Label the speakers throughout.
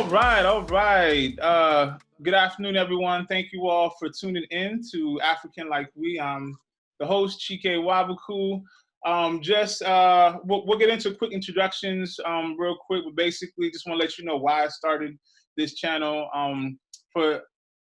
Speaker 1: All right, all right. Good afternoon, everyone. Thank you all for tuning in to African Like We. I'm the host, Chike Nwabukwu. We'll get into quick introductions real quick, but basically just want to let you know why I started this channel. For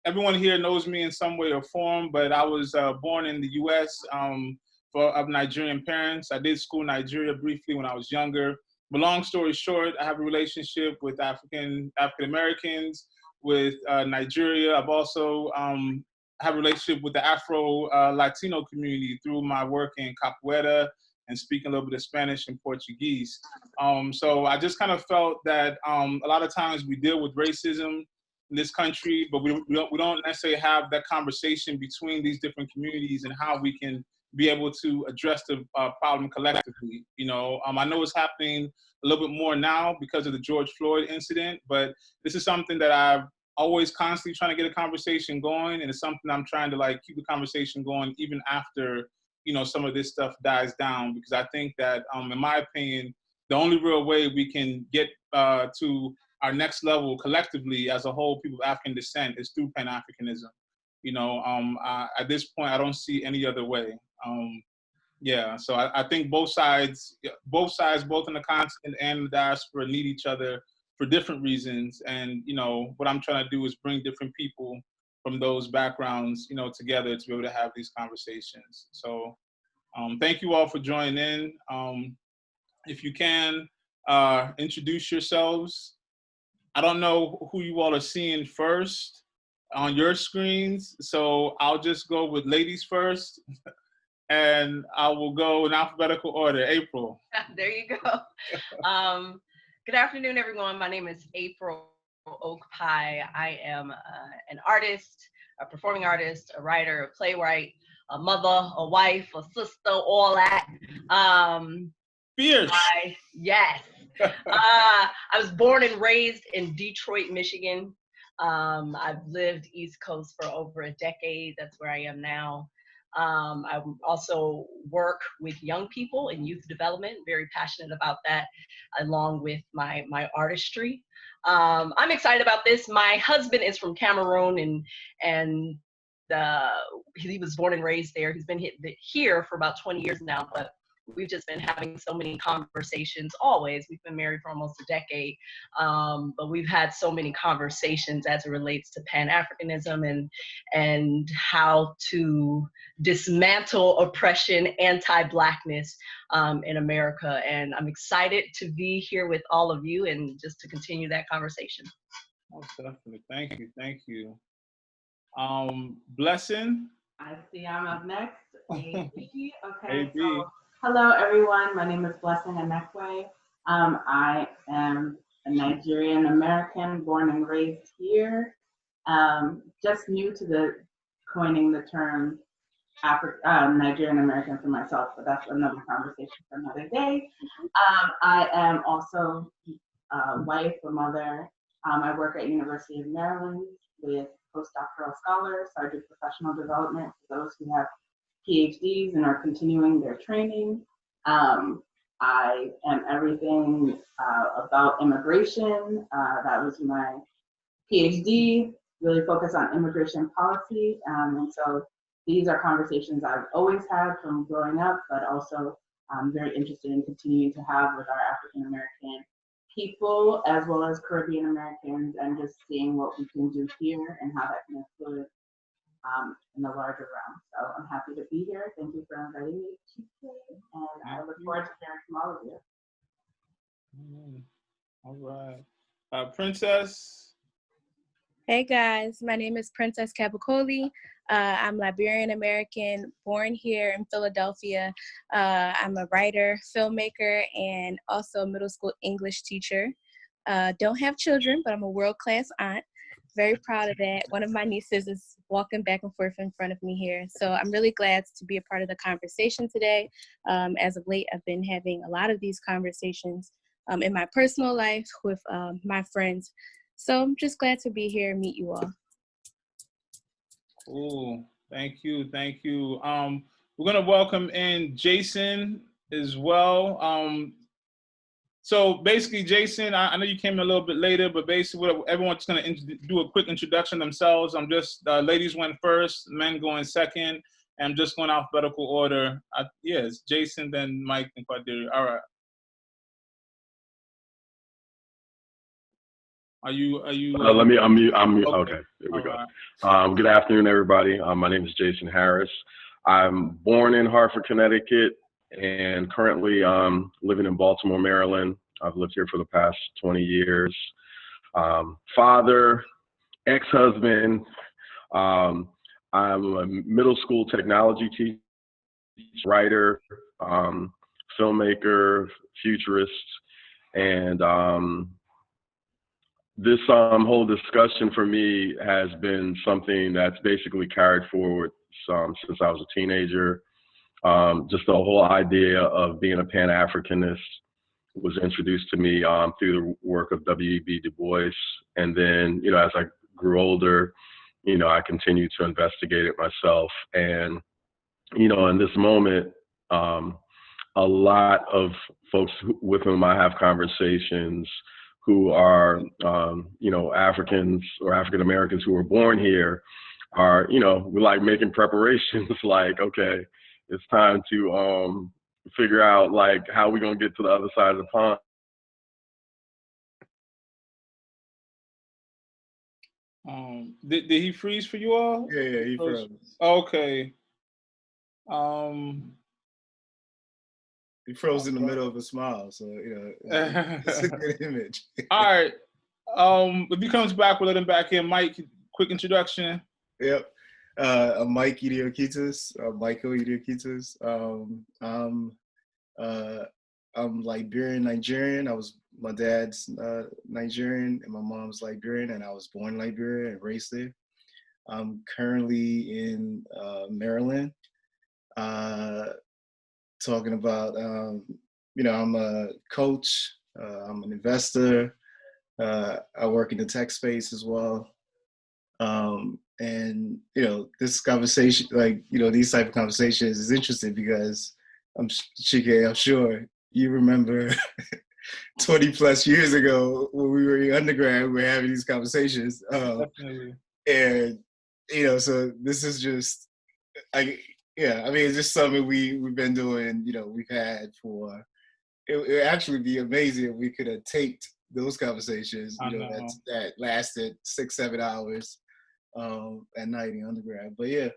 Speaker 1: everyone here knows me in some way or form, but I was born in the U.S. Of Nigerian parents. I did school in Nigeria briefly when I was younger. But long story short, I have a relationship with African Americans, with Nigeria. I've also have a relationship with the Afro Latino community through my work in Capoeira and speaking a little bit of Spanish and Portuguese. So I just kind of felt that a lot of times we deal with racism in this country, but we don't necessarily have that conversation between these different communities and how we can be able to address the problem collectively. You know, I know it's happening a little bit more now because of the George Floyd incident, but this is something that I've always constantly trying to get a conversation going, and it's something I'm trying to like keep the conversation going even after, you know, some of this stuff dies down, because I think that, in my opinion, the only real way we can get to our next level collectively as a whole people of African descent is through Pan-Africanism. You know, at this point, I don't see any other way. Yeah, so I think both sides, both in the continent and the diaspora need each other for different reasons. And, you know, what I'm trying to do is bring different people from those backgrounds, you know, together to be able to have these conversations. So thank you all for joining in. If you can, introduce yourselves. I don't know who you all are seeing first on your screens, so I'll just go with ladies first, and I will go in alphabetical order. April.
Speaker 2: There you go. Good afternoon, everyone. My name is April Okpwae. I am an artist, a performing artist, a writer, a playwright, a mother, a wife, a sister, all that.
Speaker 1: Fierce.
Speaker 2: Yes. I was born and raised in Detroit, Michigan. I've lived East Coast for over a decade. That's where I am now. I also work with young people in youth development, very passionate about that, along with my artistry. I'm excited about this. My husband is from Cameroon, and he was born and raised there. He's been here for about 20 years now, but we've just been having so many conversations always. We've been married for almost a decade, but we've had so many conversations as it relates to Pan-Africanism and how to dismantle oppression, anti-Blackness in America. And I'm excited to be here with all of you and just to continue that conversation.
Speaker 1: Most definitely. Thank you. Thank you. Blessing.
Speaker 3: I see I'm up next. AB. Okay.
Speaker 1: AB.
Speaker 3: So, hello, everyone. My name is Blessing Enekwe. I am a Nigerian American, born and raised here. Just new to coining the term Nigerian American for myself, but that's another conversation for another day. I am also a wife, a mother. I work at University of Maryland with postdoctoral scholars, so I do professional development for those who have PhDs and are continuing their training. I am everything about immigration. That was my PhD, really focused on immigration policy. And so these are conversations I've always had from growing up, but also I'm very interested in continuing to have with our African American people, as well as Caribbean Americans, and just seeing what we can do here and how that can influence in the larger realm. So I'm happy to be here. Thank you for inviting me, Chike, and I look forward to hearing from all of you.
Speaker 1: All right. Princess.
Speaker 4: Hey guys, my name is Princess Kabakole. I'm Liberian American, born here in Philadelphia. I'm a writer, filmmaker, and also a middle school English teacher. Don't have children, but I'm a world-class aunt. Very proud of that. One of my nieces is walking back and forth in front of me here. So I'm really glad to be a part of the conversation today. As of late, I've been having a lot of these conversations in my personal life with my friends. So I'm just glad to be here and meet you all.
Speaker 1: Cool. Thank you. Thank you. We're going to welcome in Jason as well. So basically, Jason, I know you came a little bit later, but basically everyone's going to do a quick introduction themselves. I'm just, ladies went first, men going second, and I'm just going alphabetical order. It's Jason, then Mike, and Quadiri. All right. Are you?
Speaker 5: Let me unmute. Okay, there we
Speaker 1: All
Speaker 5: go.
Speaker 1: right.
Speaker 5: Good afternoon, everybody. My name is Jason Harris. I'm born in Hartford, Connecticut, and currently living in Baltimore, Maryland. I've lived here for the past 20 years. Father, ex-husband. I'm a middle school technology teacher, writer, filmmaker, futurist, and this whole discussion for me has been something that's basically carried forward since I was a teenager. Just the whole idea of being a Pan-Africanist was introduced to me through the work of W.E.B. Du Bois. And then, as I grew older, I continued to investigate it myself. And, in this moment, a lot of folks with whom I have conversations who are, Africans or African Americans who were born here are, we're like making preparations like, okay, it's time to figure out like how we're going to get to the other side of the pond.
Speaker 1: Did he freeze for you all?
Speaker 6: Yeah, he froze.
Speaker 1: Okay.
Speaker 6: He froze in the middle of a smile, so it's a good image.
Speaker 1: All right. If he comes back, we'll let him back in. Mike, quick introduction.
Speaker 6: Yep. I'm Mike Idiokitas. Michael Idiokitas. I'm Liberian Nigerian. My dad's Nigerian and my mom's Liberian, and I was born in Liberia and raised there. I'm currently in Maryland. Talking about, I'm a coach, I'm an investor, I work in the tech space as well. And, this conversation, these type of conversations is interesting because Chike, I'm sure you remember 20 plus years ago when we were in undergrad, we were having these conversations.
Speaker 1: Definitely.
Speaker 6: And, so this is just, it's just something we've been doing, we've had for, it would actually be amazing if we could have taped those conversations, that lasted 6-7 hours at night in undergrad. But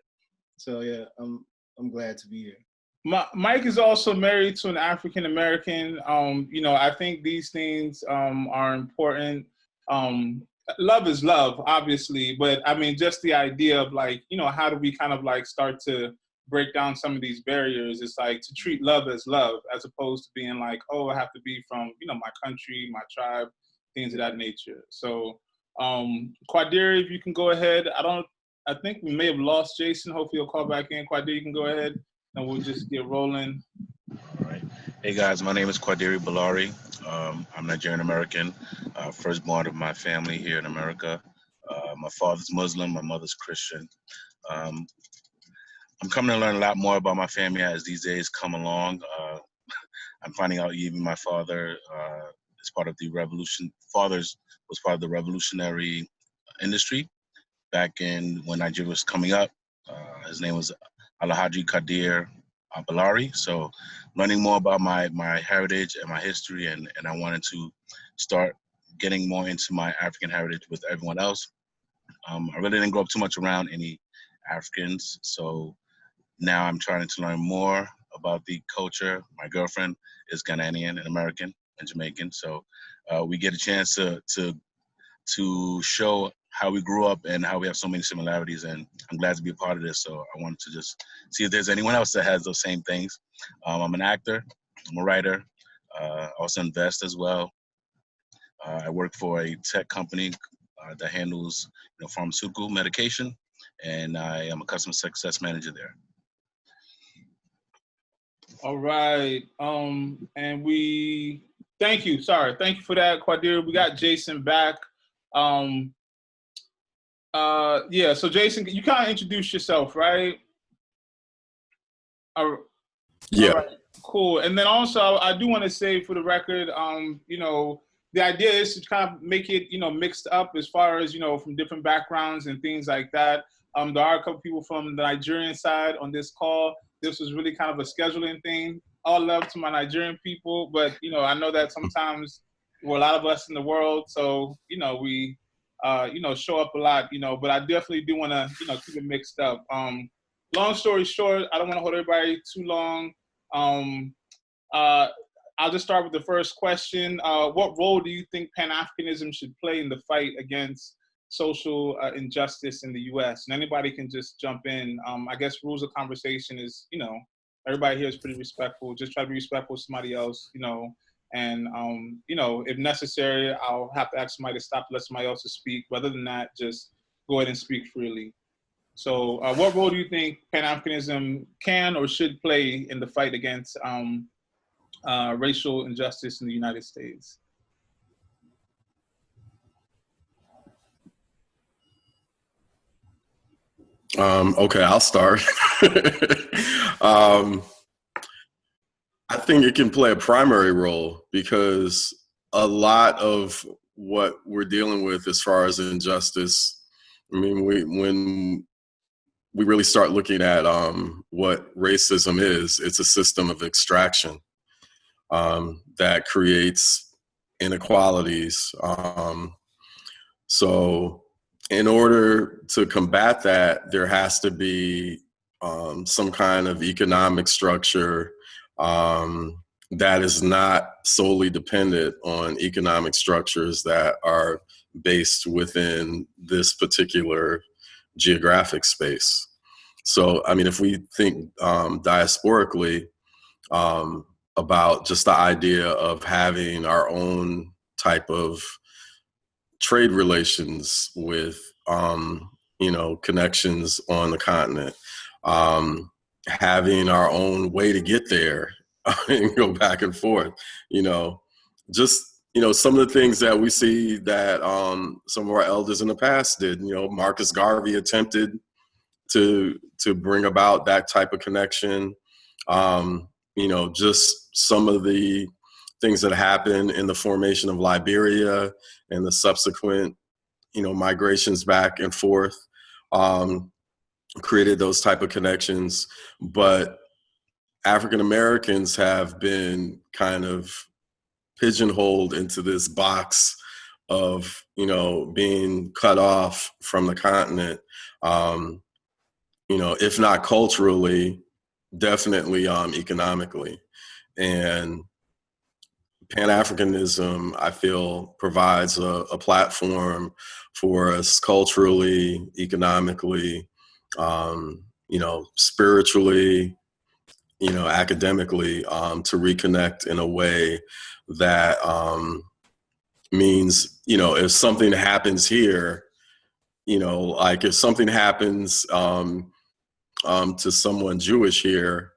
Speaker 6: I'm glad to be here.
Speaker 1: Mike is also married to an African American. I think these things are important. Love is love, obviously, but I mean, just the idea of how do we kind of start to break down some of these barriers? It's like to treat love as love, as opposed to being like, oh, I have to be from, my country, my tribe, things of that nature. So, Quadiri, if you can go ahead. I think we may have lost Jason. Hopefully he'll call back in. Quadiri, you can go ahead and we'll just get rolling.
Speaker 7: All right. Hey guys, my name is Quadiri Bolare. I'm Nigerian American, firstborn of my family here in America. My father's Muslim, my mother's Christian. I'm coming to learn a lot more about my family as these days come along. I'm finding out even my father is part of the revolution. Father's was part of the revolutionary industry back in when Nigeria was coming up. His name was Alhaji Kadir Bolare. So learning more about my heritage and my history, and I wanted to start getting more into my African heritage with everyone else. I really didn't grow up too much around any Africans, so now I'm trying to learn more about the culture. My girlfriend is Ghanaian and American and Jamaican, so we get a chance to show how we grew up and how we have so many similarities, and I'm glad to be a part of this. So I wanted to just see if there's anyone else that has those same things. I'm an actor, I'm a writer, also invest as well. I work for a tech company that handles pharmaceutical medication, and I am a customer success manager there.
Speaker 1: All right. And thank you for that, Quadiri. We got Jason back. So Jason, you kind of introduced yourself, right?
Speaker 5: Yeah.
Speaker 1: Cool. And then also, I do want to say for the record, you know, the idea is to kind of make it, you know, mixed up as far as, you know, from different backgrounds and things like that. There are a couple people from the Nigerian side on this call. This was really kind of a scheduling thing. All love to my Nigerian people, but, you know, I know that sometimes we're a lot of us in the world, so, you know, we, you know, show up a lot, you know, but I definitely do want to, you know, keep it mixed up. Long story short, I don't want to hold everybody too long. I'll just start with the first question. What role do you think Pan-Africanism should play in the fight against social injustice in the U.S.? And anybody can just jump in. I guess rules of conversation is, you know, everybody here is pretty respectful. Just try to be respectful of somebody else, you know, and, you know, if necessary, I'll have to ask somebody to stop, let somebody else to speak. But other than that, just go ahead and speak freely. So what role do you think Pan-Africanism can or should play in the fight against racial injustice in the United States?
Speaker 5: Okay, I'll start. I think it can play a primary role because a lot of what we're dealing with as far as injustice, I mean, when we really start looking at what racism is, it's a system of extraction that creates inequalities. So in order to combat that, there has to be some kind of economic structure that is not solely dependent on economic structures that are based within this particular geographic space. So, I mean, if we think diasporically about just the idea of having our own type of trade relations with, you know, connections on the continent, having our own way to get there and go back and forth, you know, just, you know, some of the things that we see that some of our elders in the past did, you know, Marcus Garvey attempted to bring about that type of connection. You know, just some of the things that happened in the formation of Liberia and the subsequent, you know, migrations back and forth, created those type of connections. But African Americans have been kind of pigeonholed into this box of, you know, being cut off from the continent, you know, if not culturally, definitely economically. And Pan-Africanism, I feel, provides a platform for us culturally, economically, you know, spiritually, you know, academically, to reconnect in a way that means, you know, if something happens here, you know, like if something happens to someone Jewish here,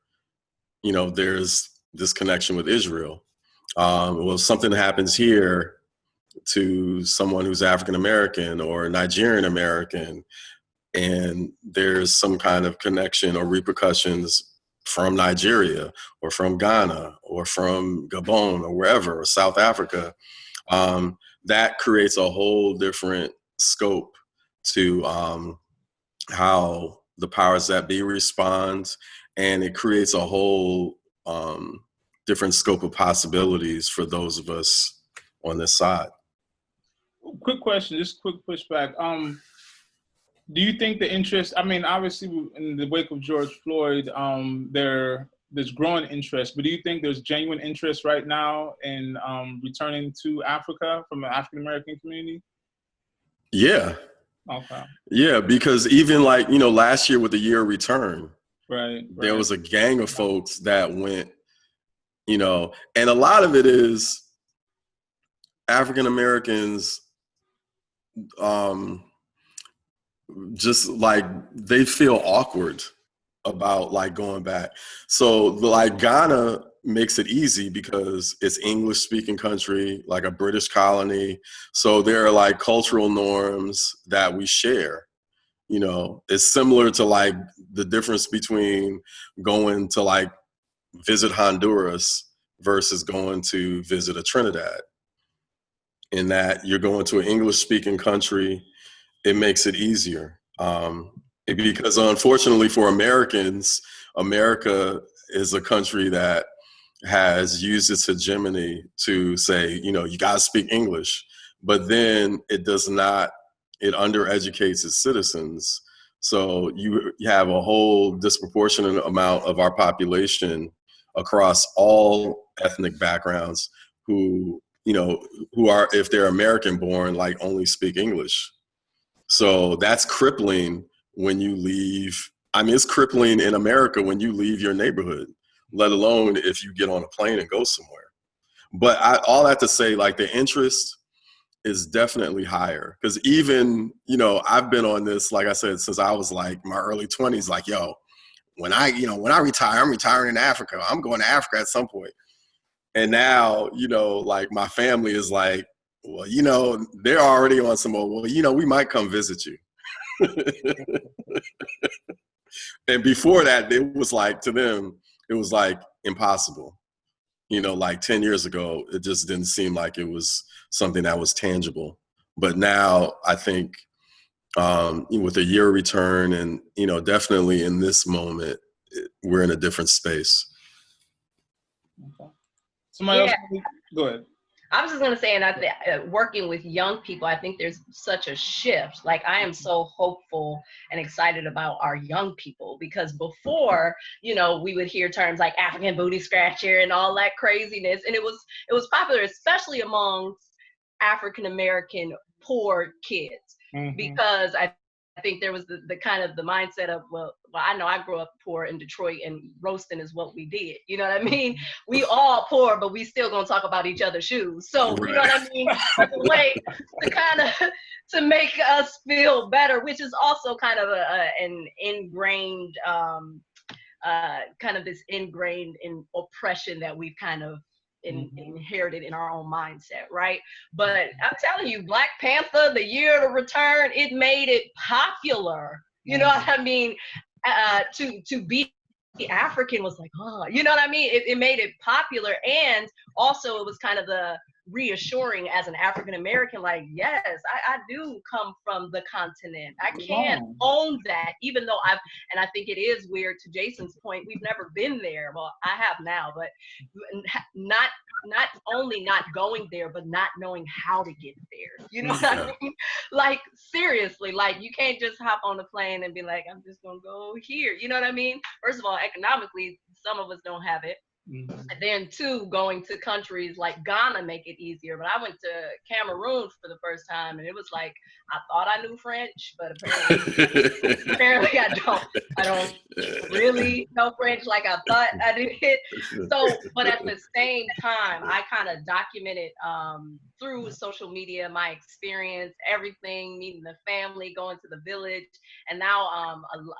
Speaker 5: you know, there's this connection with Israel. Well, if something happens here to someone who's African American or Nigerian American, and there's some kind of connection or repercussions from Nigeria or from Ghana or from Gabon or wherever, or South Africa, that creates a whole different scope to how the powers that be respond, and it creates a whole different scope of possibilities for those of us on this side.
Speaker 1: Quick question, just quick pushback. Do you think the interest, I mean, obviously in the wake of George Floyd, there's growing interest, but do you think there's genuine interest right now in returning to Africa from the African-American community?
Speaker 5: Yeah.
Speaker 1: Okay.
Speaker 5: Yeah, because even like, you know, last year with the year of return,
Speaker 1: right,
Speaker 5: there was a gang of folks that went, you know, and a lot of it is African Americans just like they feel awkward about like going back. So like Ghana makes it easy because it's English speaking country, like a British colony. So there are like cultural norms that we share. You know, it's similar to like the difference between going to like visit Honduras versus going to visit a Trinidad. In that you're going to an English-speaking country, it makes it easier. Because unfortunately for Americans, America is a country that has used its hegemony to say, you know, you got to speak English, but then it does not, it undereducates its citizens. So you have a whole disproportionate amount of our population across all ethnic backgrounds who, you know, who are, if they're American born, like only speak English. So that's crippling when you leave. I mean, it's crippling in America when you leave your neighborhood, let alone if you get on a plane and go somewhere. But all that to say, like, the interest is definitely higher. Because even, you know, I've been on this, like I said, since I was like my early 20s, like, yo, when I retire, I'm retiring in Africa. I'm going to Africa at some point. And now, you know, like my family is like, well, you know, they're already on some, well, you know, we might come visit you. And before that, it was like, to them, it was like impossible. You know, like 10 years ago, it just didn't seem like it was something that was tangible. But now I think with a year return and, you know, definitely in this moment, we're in a different space.
Speaker 1: Okay. Somebody else? Go ahead.
Speaker 2: I was just going to say, and I think working with young people, I think there's such a shift. Like, I am so hopeful and excited about our young people, because before, you know, we would hear terms like African booty scratcher and all that craziness. And it was popular, especially amongst African-American poor kids, because I think there was the kind of the mindset of, well, I know I grew up poor in Detroit and roasting is what we did. You know what I mean? We all poor, but we still gonna talk about each other's shoes. So, right. You know what I mean? That's a way to kind of, to make us feel better, which is also kind of an ingrained, kind of this ingrained in oppression that we've kind of inherited in our own mindset, right? But I'm telling you, Black Panther, the year of return, it made it popular. You know what I mean? To be African was like, oh, you know what I mean? It made it popular, and also it was kind of the reassuring as an African American, like, yes, I do come from the continent. I can't own that, even though and I think it is weird, to Jason's point, we've never been there. Well, I have now, but not only not going there, but not knowing how to get there. You know what I mean? Like, seriously, like, you can't just hop on the plane and be like, I'm just gonna go here. You know what I mean? First of all, economically, some of us don't have it. And then two, going to countries like Ghana make it easier. But I went to Cameroon for the first time, and it was like, I thought I knew French, but apparently I don't really know French like I thought I did. So, but at the same time, I kind of documented through social media my experience, everything, meeting the family, going to the village, and now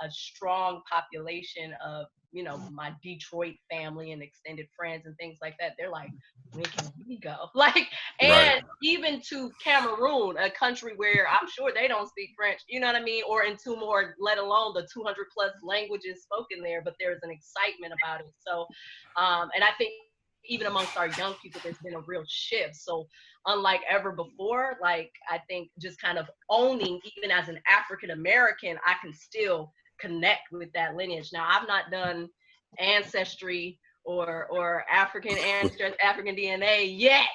Speaker 2: a strong population of, you know, my Detroit family and extended friends and things like that. They're like, when can we go? Like, and even to Cameroon, a country where I'm sure they don't speak French, you know what I mean? Or in two more, let alone the 200 plus languages spoken there, but there's an excitement about it. So, and I think even amongst our young people, there's been a real shift. So unlike ever before, like, I think just kind of owning, even as an African American, I can still connect with that lineage. Now, I've not done ancestry or African DNA yet.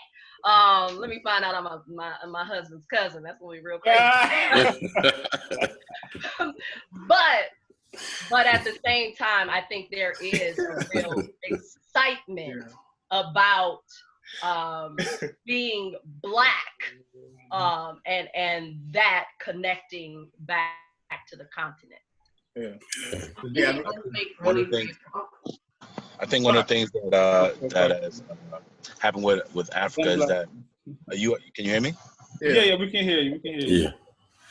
Speaker 2: Let me find out I'm my husband's cousin. That's gonna be real crazy. but at the same time, I think there is a real excitement about being Black, and that connecting back to the continent.
Speaker 7: I think one of the things that has happened with Africa is that can you hear me?
Speaker 1: Yeah, we can hear you.
Speaker 5: Yeah.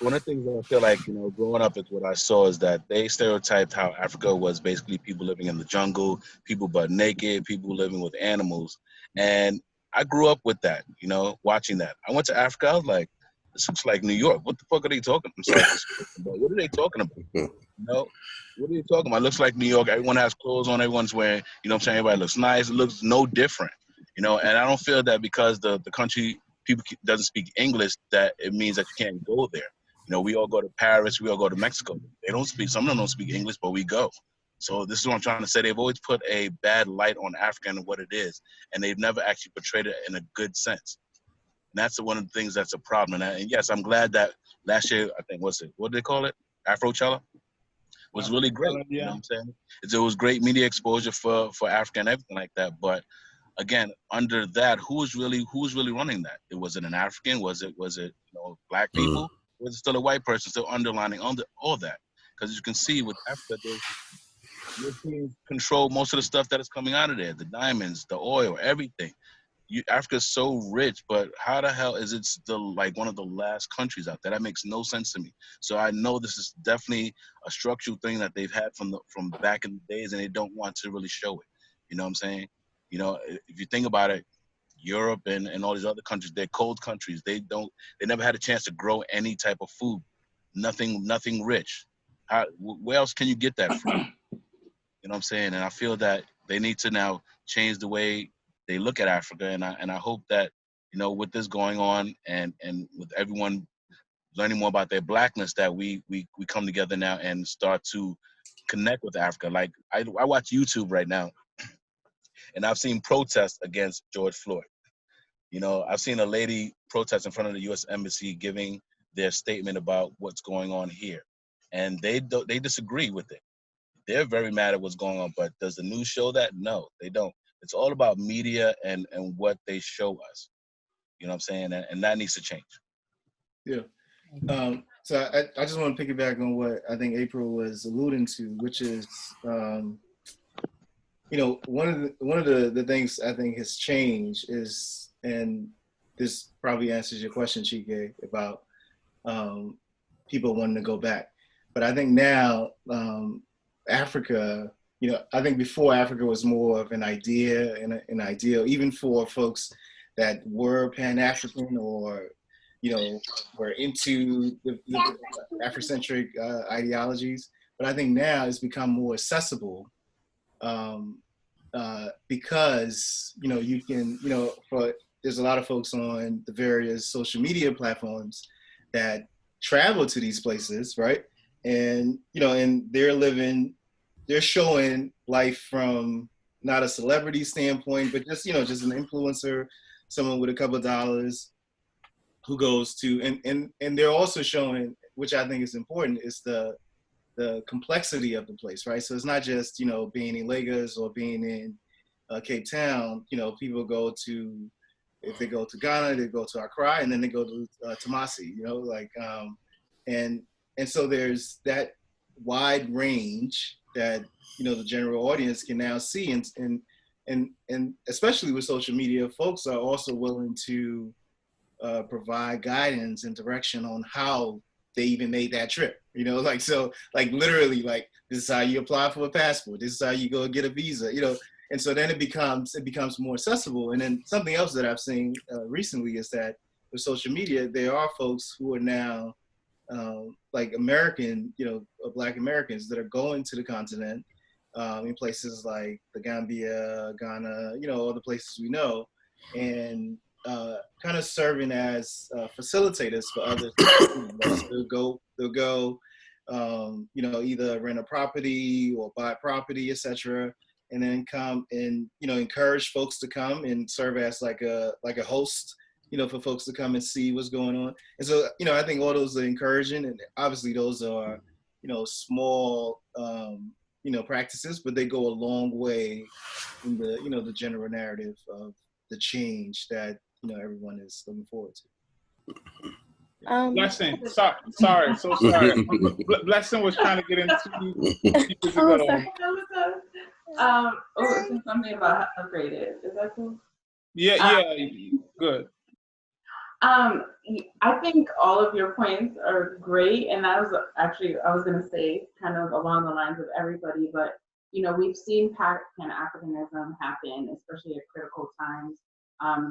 Speaker 7: One of the things that I feel like, you know, growing up, is what I saw is that they stereotyped how Africa was basically people living in the jungle, people butt naked, people living with animals, and I grew up with that, you know, watching that. I went to Africa, I was like, this looks like New York. What the fuck are they talking about? I'm sorry, but what are they talking about? No. What are you talking about? It looks like New York. Everyone has clothes on. Everyone's wearing, you know what I'm saying? Everybody looks nice. It looks no different, you know? And I don't feel that because the country, people doesn't speak English, that it means that you can't go there. You know, we all go to Paris. We all go to Mexico. They don't speak, some of them don't speak English, but we go. So this is what I'm trying to say. They've always put a bad light on Africa and what it is. And they've never actually portrayed it in a good sense. And that's one of the things that's a problem. And yes, I'm glad that last year, I think, what did they call it? Afrochella? Was really great.
Speaker 1: Yeah.
Speaker 7: You know what I'm saying? It was great media exposure for Africa and everything like that. But again, under that, who was really running that? Was it an African? Was it black people? Was it still a white person still underlining under all that? Because you can see with Africa, Europeans control most of the stuff that is coming out of there, the diamonds, the oil, everything. Africa's so rich, but how the hell is it still like one of the last countries out there? That makes no sense to me. So I know this is definitely a structural thing that they've had from back in the days, and they don't want to really show it. You know what I'm saying? You know, if you think about it, Europe and all these other countries, they're cold countries. They never had a chance to grow any type of food, nothing rich. Where else can you get that from? You know what I'm saying? And I feel that they need to now change the way they look at Africa, and I hope that, you know, with this going on and with everyone learning more about their blackness, that we come together now and start to connect with Africa. Like I watch YouTube right now, and I've seen protests against George Floyd. You know, I've seen a lady protest in front of the U.S. Embassy giving their statement about what's going on here, and they disagree with it. They're very mad at what's going on, but does the news show that? No, they don't. It's all about media and what they show us. You know what I'm saying? And that needs to change.
Speaker 6: Yeah. So I just want to piggyback on what I think April was alluding to, which is, you know, one of the things I think has changed is, and this probably answers your question, Chike, about people wanting to go back. But I think now, Africa, you know, I think before Africa was more of an idea and an ideal, even for folks that were Pan-African or, you know, were into the Afrocentric ideologies. But I think now it's become more accessible because, you know, you can, you know, there's a lot of folks on the various social media platforms that travel to these places, right? And, you know, and they're showing life from not a celebrity standpoint, but just, you know, just an influencer, someone with a couple of dollars who goes to, and they're also showing, which I think is important, is the complexity of the place, right? So it's not just, you know, being in Lagos or being in Cape Town. You know, people go to, if they go to Ghana, they go to Accra, and then they go to Tamasi, you know, like, and so there's that wide range that, you know, the general audience can now see, and especially with social media, folks are also willing to provide guidance and direction on how they even made that trip, you know, like, so, like, literally, like, this is how you apply for a passport, this is how you go get a visa, you know, and so then it becomes more accessible. And then something else that I've seen recently is that with social media, there are folks who are now like American, you know, Black Americans that are going to the continent in places like the Gambia, Ghana, you know, all the places we know, and kind of serving as facilitators for others. So they'll go, you know, either rent a property or buy property, etc., and then come and, you know, encourage folks to come and serve as like a host, you know, for folks to come and see what's going on. And so, you know, I think all those are encouraging, and obviously those are, you know, small, you know, practices, but they go a long way in the, you know, the general narrative of the change that, you know, everyone is looking forward to.
Speaker 1: Blessing, sorry, so sorry. Blessing was trying to get into.
Speaker 3: Sorry. Something about upgraded. Is that cool?
Speaker 1: Yeah, good.
Speaker 3: I think all of your points are great, and I was going to say kind of along the lines of everybody, but, you know, we've seen Pan-Africanism happen, especially at critical times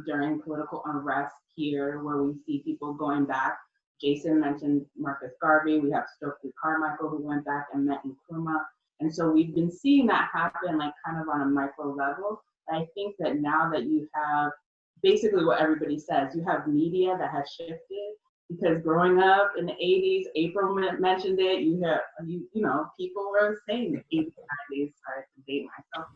Speaker 3: during political unrest here, where we see people going back Jason mentioned Marcus Garvey. We have Stokely Carmichael, who went back and met Nkrumah. And so we've been seeing that happen, like kind of on a micro level. I think that now that you have basically what everybody says, you have media that has shifted, because growing up in the 80s, April mentioned it, you know, people were saying the 80s, 90s, sorry to date myself.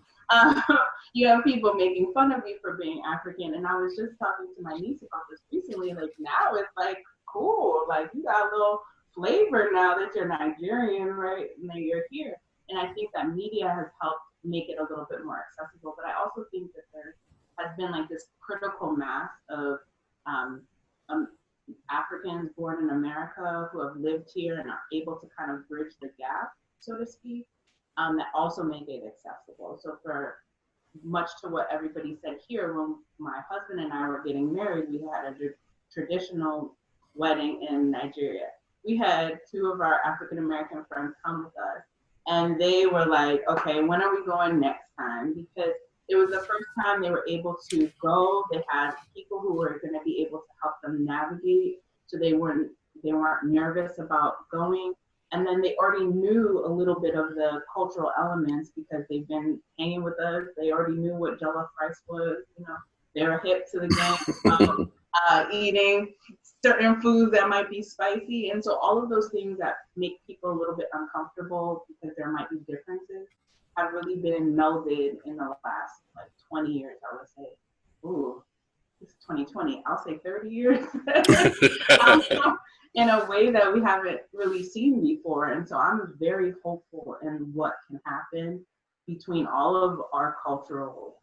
Speaker 3: You have people making fun of you for being African. And I was just talking to my niece about this recently, like now it's like, cool, like you got a little flavor now that you're Nigerian, right? And then you're here. And I think that media has helped make it a little bit more accessible. But I also think that there has been like this critical mass of Africans born in America who have lived here and are able to kind of bridge the gap, so to speak, that also make it accessible. So for much to what everybody said here, when my husband and I were getting married, we had a traditional wedding in Nigeria. We had 2 of our African-American friends come with us, and they were like, okay, when are we going next time? Because it was the first time they were able to go. They had people who were going to be able to help them navigate, so they weren't nervous about going. And then they already knew a little bit of the cultural elements because they've been hanging with us. They already knew what jollof rice was. You know, they were hip to the game, eating certain foods that might be spicy. And so all of those things that make people a little bit uncomfortable because there might be differences have really been melded in the last like 20 years, I would say. Ooh, it's 2020. I'll say 30 years. In a way that we haven't really seen before. And so I'm very hopeful in what can happen between all of our cultural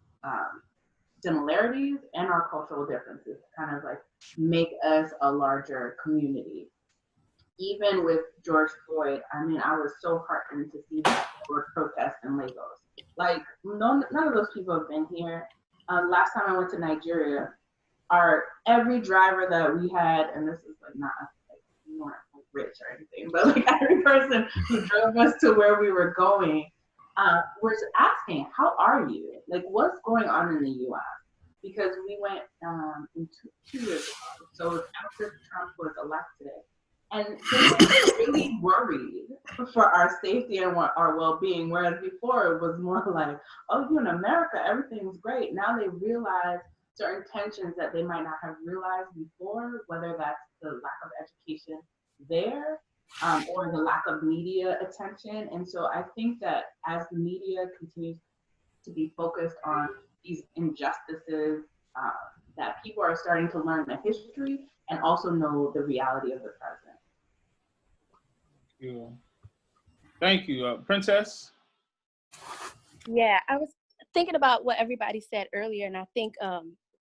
Speaker 3: similarities and our cultural differences, kind of like make us a larger community. Even with George Floyd, I mean, I was so heartened to see that there were protests in Lagos. Like, none of those people have been here. Last time I went to Nigeria, every driver that we had, and this is like not, like, we weren't rich or anything, but like every person who drove us to where we were going was asking, how are you? Like, what's going on in the US? Because we went in 2 years ago, so after Trump was elected, and they were really worried for our safety and our well-being, whereas before it was more like, oh, you're in America, everything's great. Now they realize certain tensions that they might not have realized before, whether that's the lack of education there or the lack of media attention. And so I think that as the media continues to be focused on these injustices, that people are starting to learn the history and also know the reality of the present.
Speaker 1: Yeah. Thank you. Princess?
Speaker 4: Yeah, I was thinking about what everybody said earlier, and I think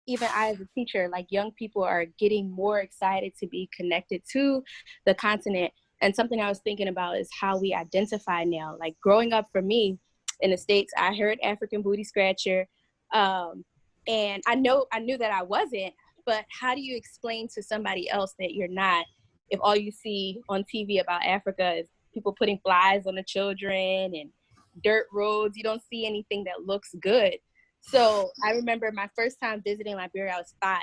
Speaker 4: even I as a teacher, like young people are getting more excited to be connected to the continent. And something I was thinking about is how we identify now. Like growing up for me in the States, I heard African booty scratcher. And I knew that I wasn't, but how do you explain to somebody else that you're not if all you see on TV about Africa is people putting flies on the children and dirt roads? You don't see anything that looks good. So I remember my first time visiting Liberia, I was 5.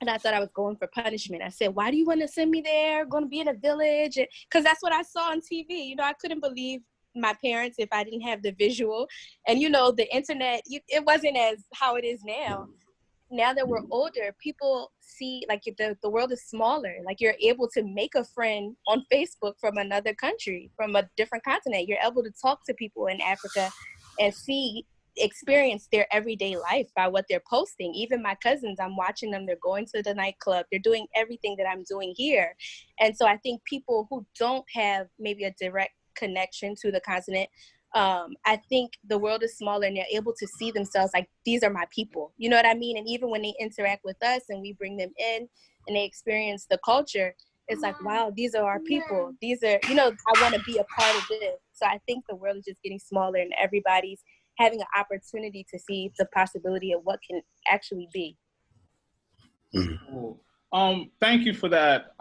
Speaker 4: And I thought I was going for punishment. I said, why do you want to send me there? Going to be in a village? Because that's what I saw on TV. You know, I couldn't believe my parents if I didn't have the visual. And, you know, the internet, it wasn't as how it is now. Now that we're older, people see like the world is smaller. Like you're able to make a friend on Facebook from another country, from a different continent. You're able to talk to people in Africa and experience their everyday life by what they're posting. Even my cousins, I'm watching them, they're going to the nightclub, they're doing everything that I'm doing here. And so I think people who don't have maybe a direct connection to the continent, I think the world is smaller and they're able to see themselves like, these are my people, you know what I mean? And even when they interact with us and we bring them in and they experience the culture, it's like, wow, these are our people. These are, you know, I want to be a part of this. So I think the world is just getting smaller and everybody's having an opportunity to see the possibility of what can actually be.
Speaker 1: Cool. Thank you for that.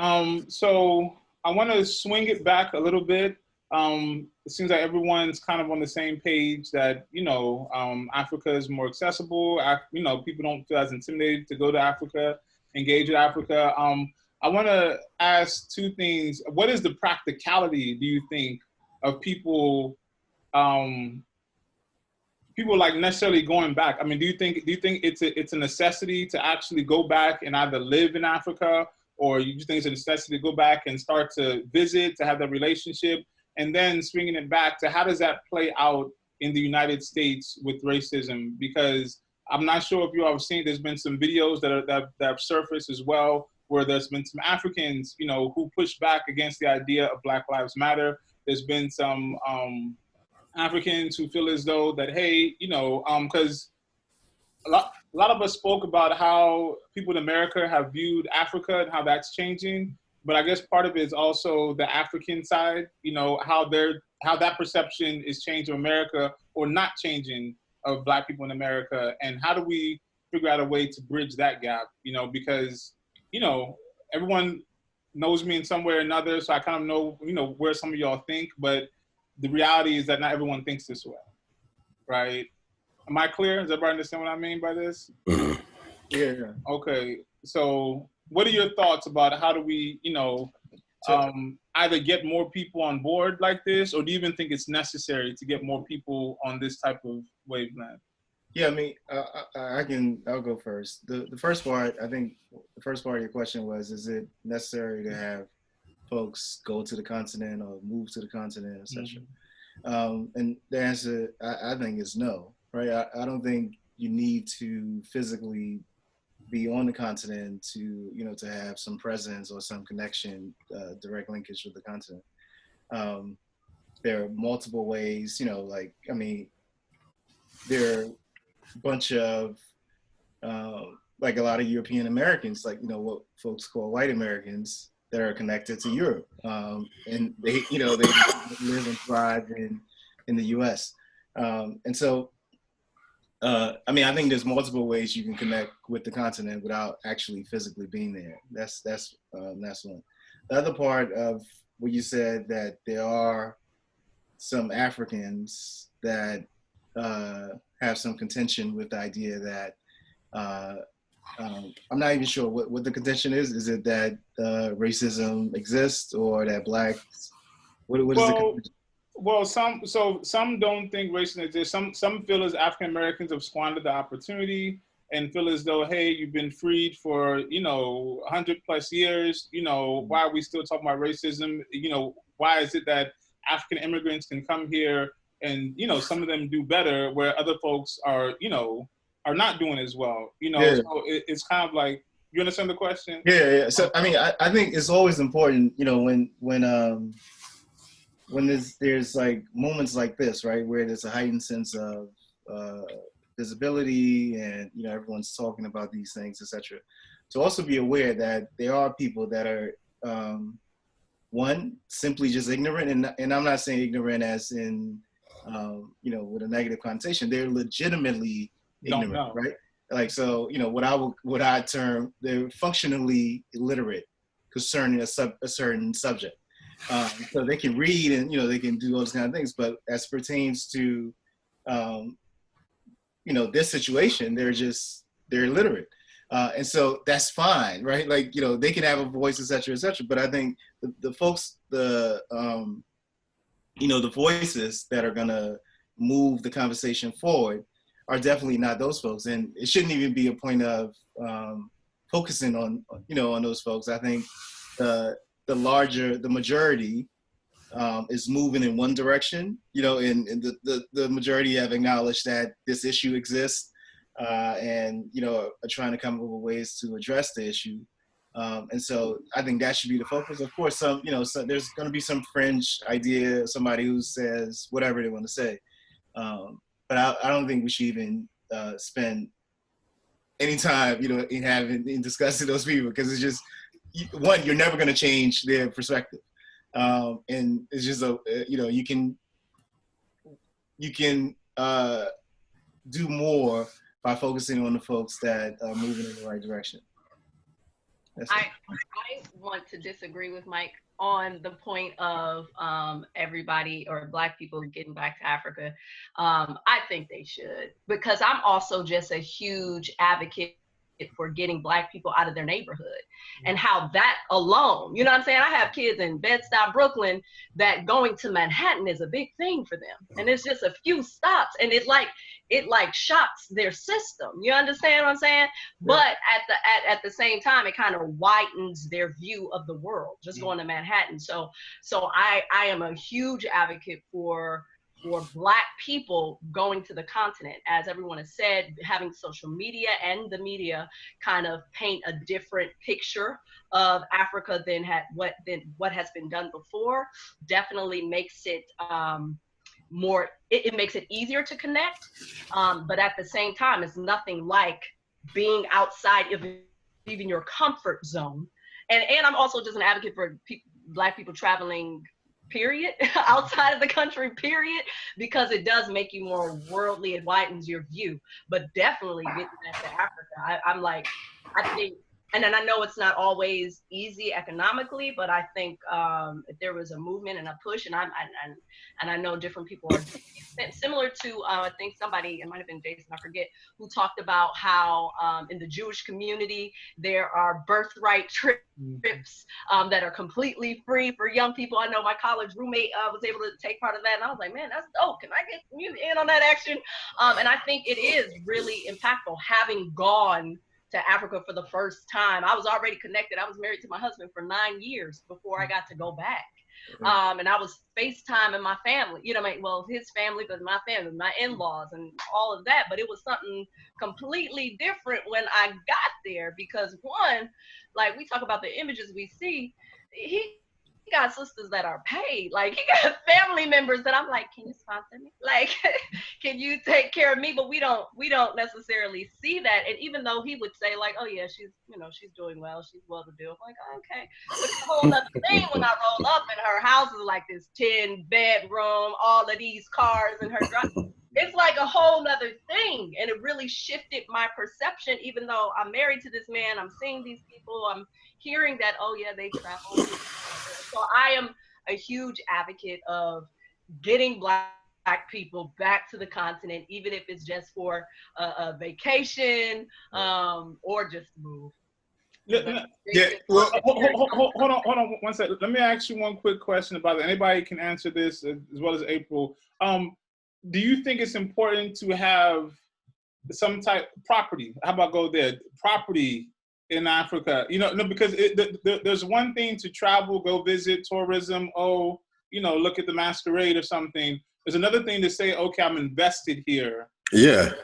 Speaker 1: So I want to swing it back a little bit. It seems like everyone's kind of on the same page that, you know, Africa is more accessible. You know, people don't feel as intimidated to go to Africa, engage with Africa. I want to ask two things. What is the practicality, do you think, of people like necessarily going back? I mean, do you think it's a necessity to actually go back and either live in Africa, or you just think it's a necessity to go back and start to visit, to have that relationship? And then swinging it back to how does that play out in the United States with racism? Because I'm not sure if you all have seen, there's been some videos that have surfaced as well, where there's been some Africans, who push back against the idea of Black Lives Matter. There's been some Africans who feel as though that, hey, because a lot of us spoke about how people in America have viewed Africa and how that's changing. But I guess part of it is also the African side, how that perception is changing America or not changing of Black people in America. And how do we figure out a way to bridge that gap, because, everyone knows me in some way or another. So I kind of know, where some of y'all think, but the reality is that not everyone thinks this way, right? Am I clear? Does everybody understand what I mean by this?
Speaker 6: Yeah.
Speaker 1: Okay. So what are your thoughts about how do we, either get more people on board like this, or do you even think it's necessary to get more people on this type of wavelength?
Speaker 6: Yeah, I mean, I'll go first. The first part, I think the first part of your question was, is it necessary to have folks go to the continent or move to the continent, etc.? And the answer, I think, is no, right? I don't think you need to physically be on the continent to, to have some presence or some connection, direct linkage with the continent. There are multiple ways, there are a bunch of, like a lot of European Americans, like, what folks call white Americans, that are connected to Europe, and they live and thrive in the U.S. And so, I think there's multiple ways you can connect with the continent without actually physically being there. That's one. The other part of what you said, that there are some Africans that have some contention with the idea that I'm not even sure what the contention is. Is it that racism exists, or that blacks? What is the contention?
Speaker 1: Well, some don't think racism exists. Some feel as African Americans have squandered the opportunity and feel as though, hey, you've been freed for 100+ years. Why are we still talking about racism? Why is it that African immigrants can come here and some of them do better, where other folks are not doing as well?
Speaker 6: Yeah.
Speaker 1: So it's kind of like, you understand the question?
Speaker 6: Yeah. So I think it's always important, when there's like moments like this, right, where there's a heightened sense of visibility, and everyone's talking about these things, etc. To also be aware that there are people that are one, simply just ignorant, and I'm not saying ignorant as in with a negative connotation. They're legitimately ignorant, right? Like, so what I term, they're functionally illiterate concerning a certain subject. So they can read and they can do all those kind of things, but as pertains to this situation, they're illiterate, and so that's fine, right? Like, they can have a voice, etc., etc. But I think the folks, the voices that are gonna move the conversation forward are definitely not those folks, and it shouldn't even be a point of focusing on on those folks. I think the majority is moving in one direction, and the majority have acknowledged that this issue exists, and are trying to come up with ways to address the issue. And so I think that should be the focus. Of course, so there's going to be some fringe idea, somebody who says whatever they want to say. But I don't think we should even spend any time, in discussing those people, because it's just, one, you're never going to change their perspective. And it's just you can do more by focusing on the folks that are moving in the right direction.
Speaker 2: I want to disagree with Mike on the point of everybody or Black people getting back to Africa. I think they should, because I'm also just a huge advocate for getting Black people out of their neighborhood, and how that alone, you know what I'm saying? I have kids in Bed-Stuy, Brooklyn, that going to Manhattan is a big thing for them. And it's just a few stops, and it shocks their system. You understand what I'm saying? Yeah. But at the same time, it kind of widens their view of the world, just going to Manhattan. So I am a huge advocate for Black people going to the continent. As everyone has said, having social media and the media kind of paint a different picture of Africa than what has been done before, definitely makes it more, it makes it easier to connect. But at the same time, it's nothing like being outside of even your comfort zone. And I'm also just an advocate for Black people traveling, period, outside of the country, period, because it does make you more worldly. It widens your view. But definitely getting back to Africa, I think, and then I know it's not always easy economically, but I think if there was a movement and a push, and I know different people are similar to, I think somebody, it might have been Jason, I forget, who talked about how in the Jewish community, there are birthright trips that are completely free for young people. I know my college roommate was able to take part of that, and I was like, man, that's dope. Can I get you in on that action? And I think it is really impactful having gone to Africa for the first time. I was already connected. I was married to my husband for 9 years before I got to go back. And I was FaceTiming my family, you know, well, his family, but my family, my in-laws and all of that. But it was something completely different when I got there, because one, like we talk about the images we see, he got sisters that are paid. Like he got family members that I'm like, can you sponsor me? Like, can you take care of me? But we don't necessarily see that. And even though he would say like, oh yeah, she's doing well, she's well to do. I'm like, oh, okay. But it's a whole other thing when I roll up and her house is like this 10-bedroom, all of these cars and her drive. It's like a whole nother thing. And it really shifted my perception, even though I'm married to this man, I'm seeing these people, I'm hearing that, oh yeah, they travel. So I am a huge advocate of getting Black people back to the continent, even if it's just for a vacation or just move.
Speaker 6: Yeah. Well,
Speaker 1: hold on 1 second. Let me ask you one quick question about it. Anybody can answer this as well as April. Do you think it's important to have some type of property? How about go there? Property in Africa, no, because there's one thing to travel, go visit, tourism, look at the masquerade or something. There's another thing to say, okay, I'm invested here.
Speaker 8: Yeah.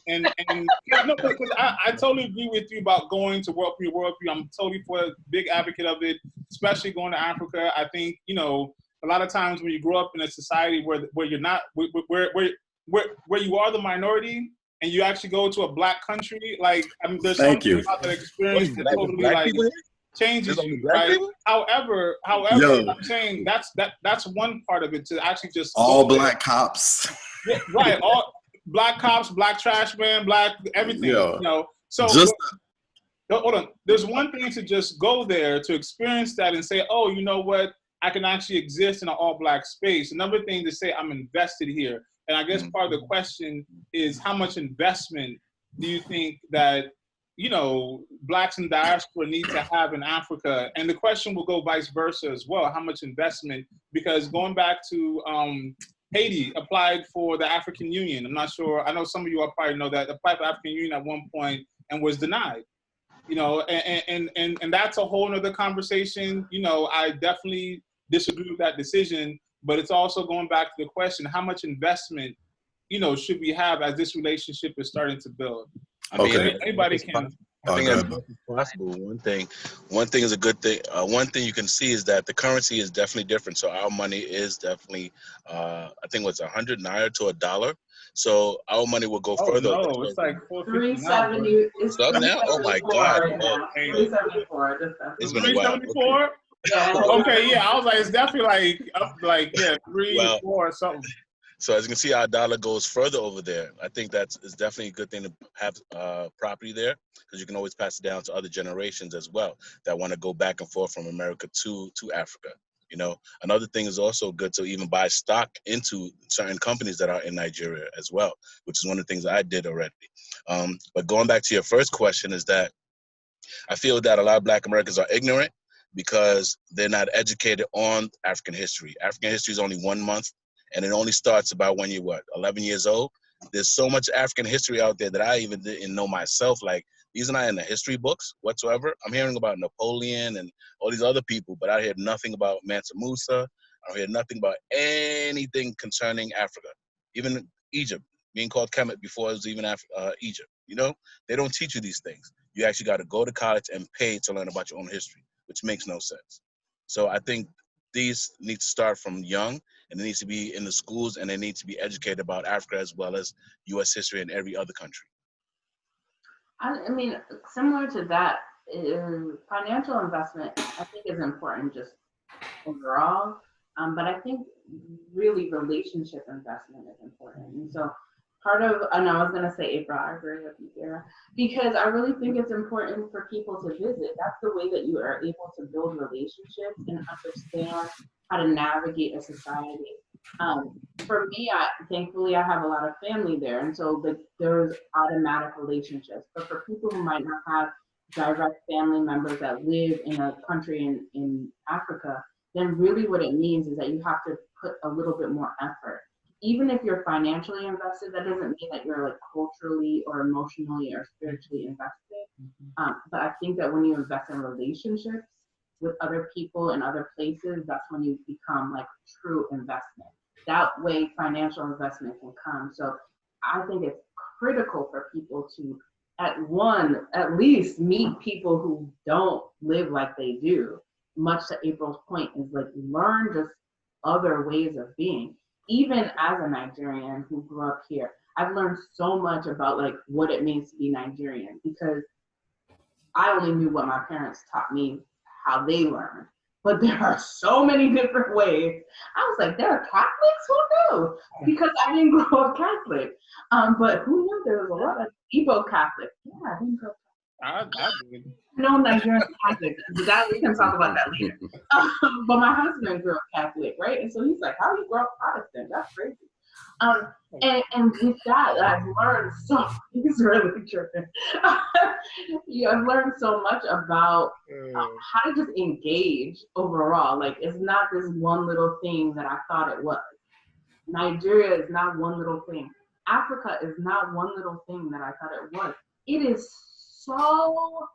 Speaker 1: And no, because I totally agree with you about going to World View. I'm totally for a big advocate of it, especially going to Africa. I think, a lot of times when you grow up in a society where you're not, where you are the minority, and you actually go to a Black country, like, I mean, there's something about that experience that totally like changes you, right? However, I'm saying that's one part of it, to actually just
Speaker 8: all Black cops.
Speaker 1: Yeah, right, all Black cops, Black trash man, Black everything. So
Speaker 8: just
Speaker 1: hold on. There's one thing to just go there to experience that and say, oh, you know what? I can actually exist in an all Black space. Another thing to say, I'm invested here. And I guess part of the question is, how much investment do you think that, Blacks in diaspora need to have in Africa? And the question will go vice versa as well. How much investment? Because going back to Haiti applied for the African Union. I'm not sure. I know some of you all probably know that. Applied for African Union at one point and was denied. And that's a whole nother conversation. I definitely disagree with that decision. But it's also going back to the question, how much investment, should we have as this relationship is starting to build? I mean, anybody can.
Speaker 7: I think as much as possible. One thing is a good thing. One thing you can see is that the currency is definitely different. So our money is definitely, I think what's 100 naira to $1. So our money will go further.
Speaker 1: No, it's like
Speaker 3: 370. It's
Speaker 7: up now? Oh my God!
Speaker 3: Right now. 374.
Speaker 7: It's been a while.
Speaker 1: 374.
Speaker 3: Yeah.
Speaker 1: Okay, yeah, I was like, it's definitely like up, like 3, 4 or something.
Speaker 7: So as you can see, our dollar goes further over there. I think it's definitely a good thing to have property there, because you can always pass it down to other generations as well that want to go back and forth from America to Africa. You know, another thing is also good to even buy stock into certain companies that are in Nigeria as well, which is one of the things that I did already. But going back to your first question is that I feel that a lot of Black Americans are ignorant because they're not educated on African history. African history is only 1 month, and it only starts about when you're, 11 years old? There's so much African history out there that I even didn't know myself. Like, these are not in the history books whatsoever. I'm hearing about Napoleon and all these other people, but I hear nothing about Mansa Musa. I hear nothing about anything concerning Africa, even Egypt, being called Kemet before it was even Egypt. You know, they don't teach you these things. You actually got to go to college and pay to learn about your own history, which makes no sense. So I think these need to start from young, and it needs to be in the schools, and they need to be educated about Africa as well as U.S. history and every other country.
Speaker 3: I mean, similar to that, financial investment, I think, is important just overall. But I think really relationship investment is important. And so part of, and I was going to say April, I agree with you there, because I really think it's important for people to visit. That's the way that you are able to build relationships and understand how to navigate a society. For me, thankfully, I have a lot of family there, and so there's automatic relationships. But for people who might not have direct family members that live in a country in Africa, then really what it means is that you have to put a little bit more effort. Even if you're financially invested, that doesn't mean that you're like culturally or emotionally or spiritually invested. But I think that when you invest in relationships with other people in other places, that's when you become like true investment. That way financial investment can come. So I think it's critical for people to at least meet people who don't live like they do. Much to April's point is like learn just other ways of being. Even as a Nigerian who grew up here, I've learned so much about like what it means to be Nigerian, because I only knew what my parents taught me, how they learned. But there are so many different ways. I was like, there are Catholics? Who knew? Because I didn't grow up Catholic. But who knew there was a lot of Igbo Catholics? Yeah, I didn't grow up.
Speaker 1: I did.
Speaker 3: No Nigerian Catholic. We can talk about that later. But my husband grew up Catholic, right? And so he's like, how do you grow up Protestant? That's crazy. And with that, I've learned so. He's really tripping. I've learned so much about how to just engage overall. Like, it's not this one little thing that I thought it was. Nigeria is not one little thing. Africa is not one little thing that I thought it was. It is so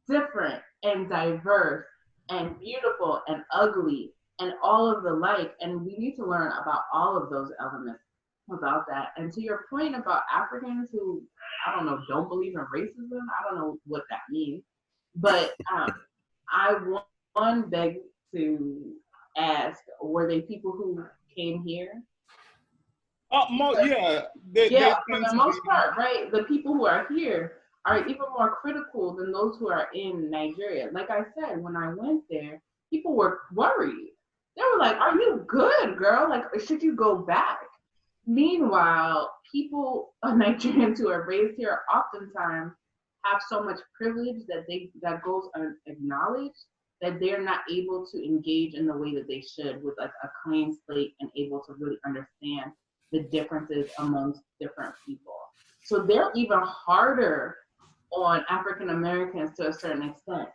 Speaker 3: different and diverse and beautiful and ugly and all of the like, and we need to learn about all of those elements about that. And to your point about Africans who, I don't know, don't believe in racism, I don't know what that means, but I beg to ask, were they people who came here?
Speaker 1: Yeah.
Speaker 3: For the most part, right? The people who are here are even more critical than those who are in Nigeria. Like I said, when I went there, people were worried. They were like, are you good, girl? Like, should you go back? Meanwhile, people, Nigerians who are raised here, oftentimes have so much privilege that goes unacknowledged, that they're not able to engage in the way that they should with like a clean slate and able to really understand the differences amongst different people. So they're even harder on African Americans to a certain extent,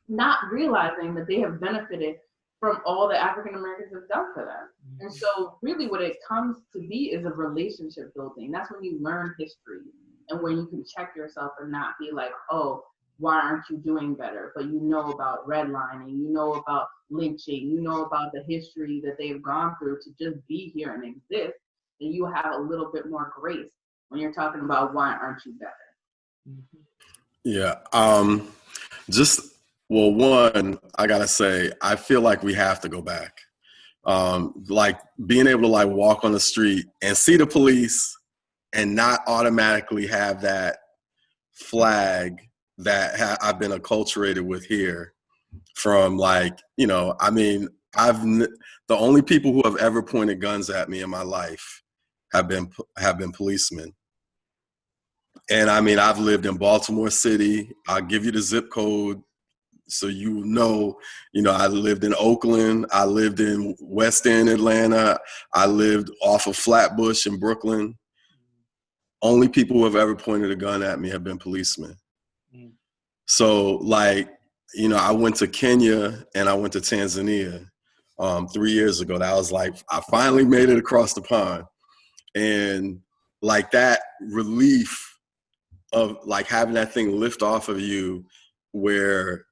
Speaker 3: not realizing that they have benefited from all that African Americans have done for them. And so really what it comes to be is a relationship building. That's when you learn history and when you can check yourself and not be like, oh, why aren't you doing better? But you know about redlining, you know about lynching, you know about the history that they've gone through to just be here and exist. And you have a little bit more grace when you're talking about why aren't you better?
Speaker 5: Yeah. Well, one, I gotta say, I feel like we have to go back. Like being able to like walk on the street and see the police and not automatically have that flag that I've been acculturated with here from like, you know, I mean, the only people who have ever pointed guns at me in my life have been policemen. And I mean, I've lived in Baltimore City. I'll give you the zip code, So I lived in Oakland, I lived in West End, Atlanta, I lived off of Flatbush in Brooklyn. Only people who have ever pointed a gun at me have been policemen. Mm. So like, I went to Kenya and I went to Tanzania 3 years ago. That was like, I finally made it across the pond. And like that relief of like having that thing lift off of you where,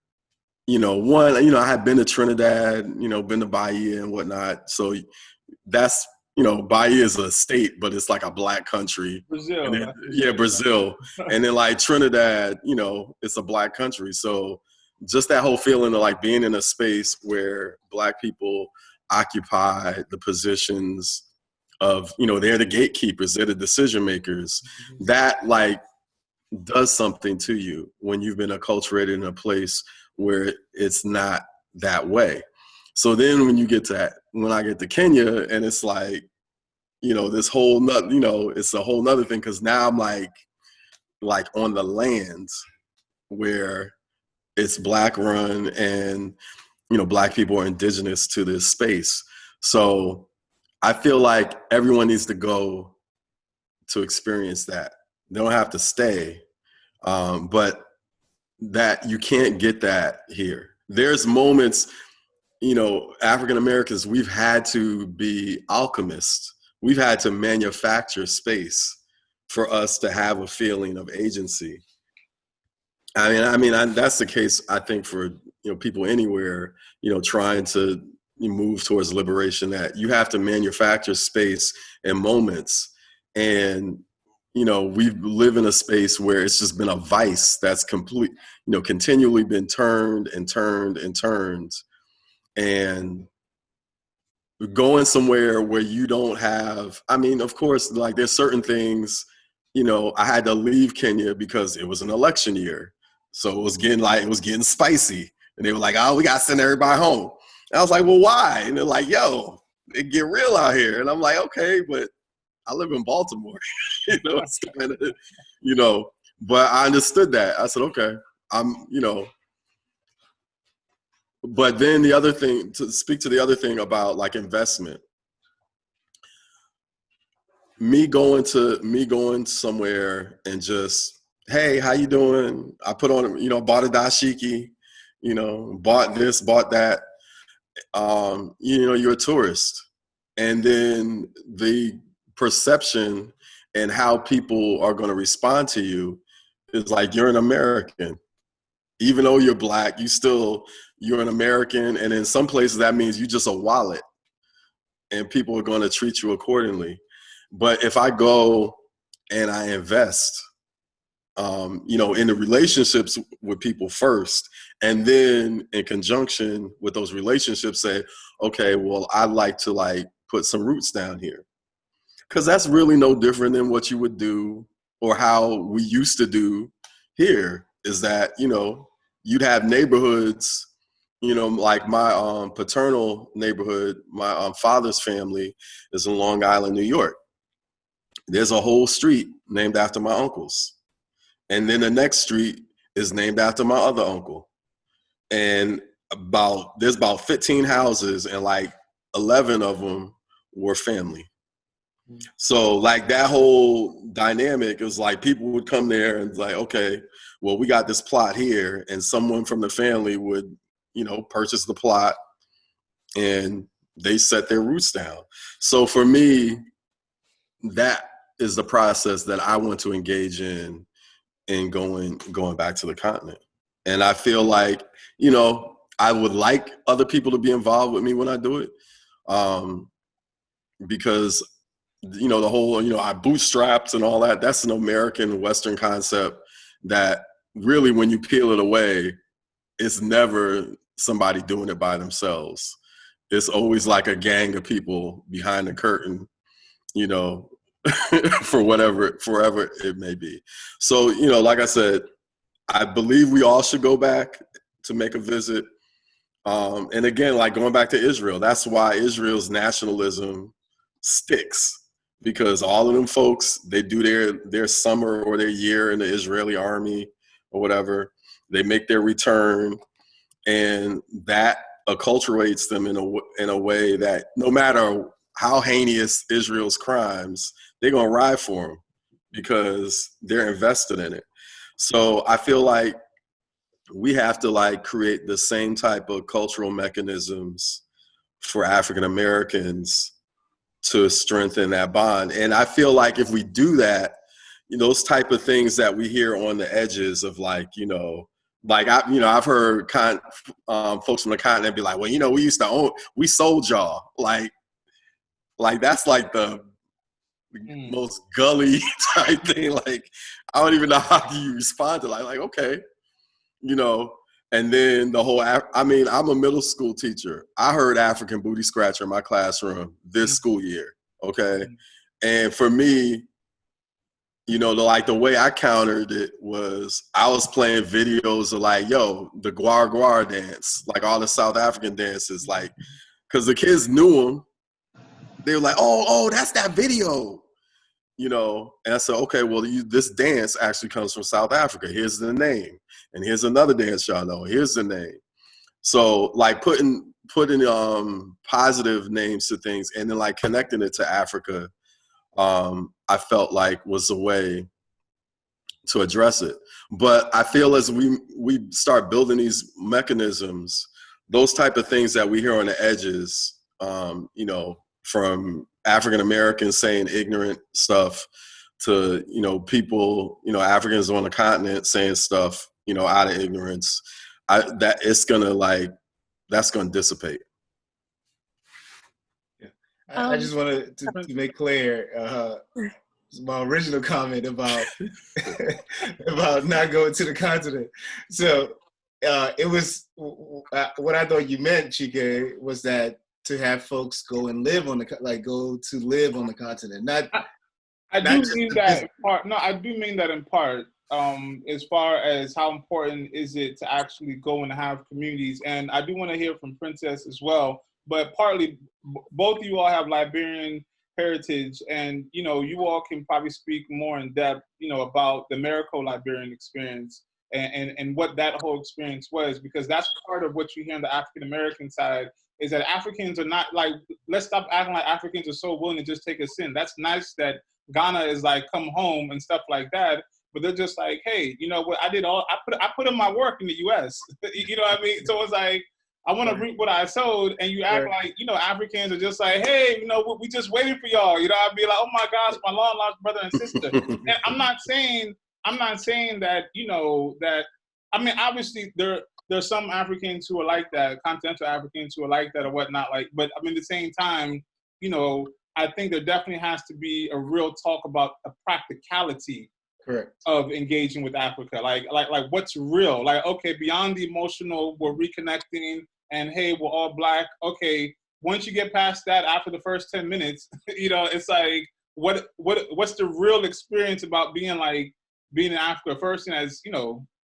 Speaker 5: I had been to Trinidad, been to Bahia and whatnot. So that's, Bahia is a state, but it's like a black country.
Speaker 1: Brazil.
Speaker 5: Brazil. And then like Trinidad, it's a black country. So just that whole feeling of like being in a space where black people occupy the positions of, they're the gatekeepers, they're the decision makers. Mm-hmm. That like does something to you when you've been acculturated in a place where it's not that way. So then when I get to Kenya and it's like, this whole nother, it's a whole nother thing. Cause now I'm like on the land where it's black run and, black people are indigenous to this space. So I feel like everyone needs to go to experience that. They don't have to stay, but that you can't get that here. There's moments, African Americans, we've had to be alchemists. We've had to manufacture space for us to have a feeling of agency. I mean, that's the case, I think, for people anywhere, trying to move towards liberation, that you have to manufacture space and moments. And we live in a space where it's just been a vice that's continually been turned and turned and turned. And going somewhere where you don't have, of course, like there's certain things, I had to leave Kenya because it was an election year. So it was getting spicy. And they were like, oh, we got to send everybody home. And I was like, well, why? And they're like, yo, it get real out here. And I'm like, okay, but I live in Baltimore, it's kind of, but I understood that. I said, okay, but then the other thing, to speak to the other thing about like investment, me going somewhere and just, hey, how you doing? I put on, bought a dashiki, bought this, bought that. You're a tourist. And then the perception and how people are going to respond to you is like, you're an American. Even though you're black, you're an American. And in some places that means you're just a wallet and people are going to treat you accordingly. But if I go and I invest, in the relationships with people first, and then in conjunction with those relationships say, okay, well, I'd like to put some roots down here. Because that's really no different than what you would do or how we used to do here, is that, you'd have neighborhoods, like my paternal neighborhood, my father's family is in Long Island, New York. There's a whole street named after my uncles. And then the next street is named after my other uncle. And there's about 15 houses and 11 of them were family. So like that whole dynamic is like people would come there and like, okay, well, we got this plot here, and someone from the family would, purchase the plot and they set their roots down. So for me, that is the process that I want to engage in going back to the continent. And I feel like, I would like other people to be involved with me when I do it. Because the whole, I bootstrapped and all that, that's an American Western concept that really, when you peel it away, it's never somebody doing it by themselves. It's always like a gang of people behind the curtain, for forever it may be. So, like I said, I believe we all should go back to make a visit. And again, going back to Israel, that's why Israel's nationalism sticks. Because all of them folks, they do their summer or their year in the Israeli army or whatever. They make their return, and that acculturates them in a way that no matter how heinous Israel's crimes, they're gonna ride for them because they're invested in it. So I feel like we have to like create the same type of cultural mechanisms for African Americans to strengthen that bond. And I feel like if we do that, those type of things that we hear on the edges of like, I've heard folks from the continent be like, well, we sold y'all. Like that's like the most gully type thing. Like, I don't even know how you respond to like, okay, and then the whole, I'm a middle school teacher. I heard African booty scratcher in my classroom this school year. Okay. And for me, the way I countered it was I was playing videos of like, the Gwar Gwar dance, like all the South African dances, like, cause the kids knew them. They were like, oh, that's that video. And I said, okay, well, this dance actually comes from South Africa. Here's the name. And here's another dance y'all know. Here's the name. So like putting positive names to things and then like connecting it to Africa, I felt like was a way to address it. But I feel as we start building these mechanisms, those type of things that we hear on the edges, from African Americans saying ignorant stuff to, people, Africans on the continent saying stuff, out of ignorance, that's gonna dissipate.
Speaker 6: Yeah. I just wanted to make clear my original comment about about not going to the continent. So it was what I thought you meant, Chike, was that to have folks go and live on the continent.
Speaker 1: I do mean that in part. No, I do mean that in part. As far as how important is it to actually go and have communities, and I do want to hear from Princess as well. But partly, both of you all have Liberian heritage, and you all can probably speak more in depth, about the Americo-Liberian experience and what that whole experience was, because that's part of what you hear on the African American side. Is that Africans are not like, let's stop acting like Africans are so willing to just take us in. That's nice that Ghana is like, come home and stuff like that. But they're just like, hey, you know what? I put in my work in the U.S. You know what I mean? So it's like, I want to reap what I sowed, and you act like, Africans are just like, hey, we just waiting for y'all. I'd be like, oh my gosh, my long lost brother and sister. And I'm not saying that, that. I mean, obviously there's some Africans who are like that, continental Africans who are like that or whatnot. But I mean, at the same time, I think there definitely has to be a real talk about a practicality.
Speaker 6: Correct.
Speaker 1: Of engaging with Africa, like what's real? Like, okay, beyond the emotional, we're reconnecting, and hey, we're all Black. Okay, once you get past that, after the first 10 minutes, it's like, what's the real experience about being in Africa? First thing, as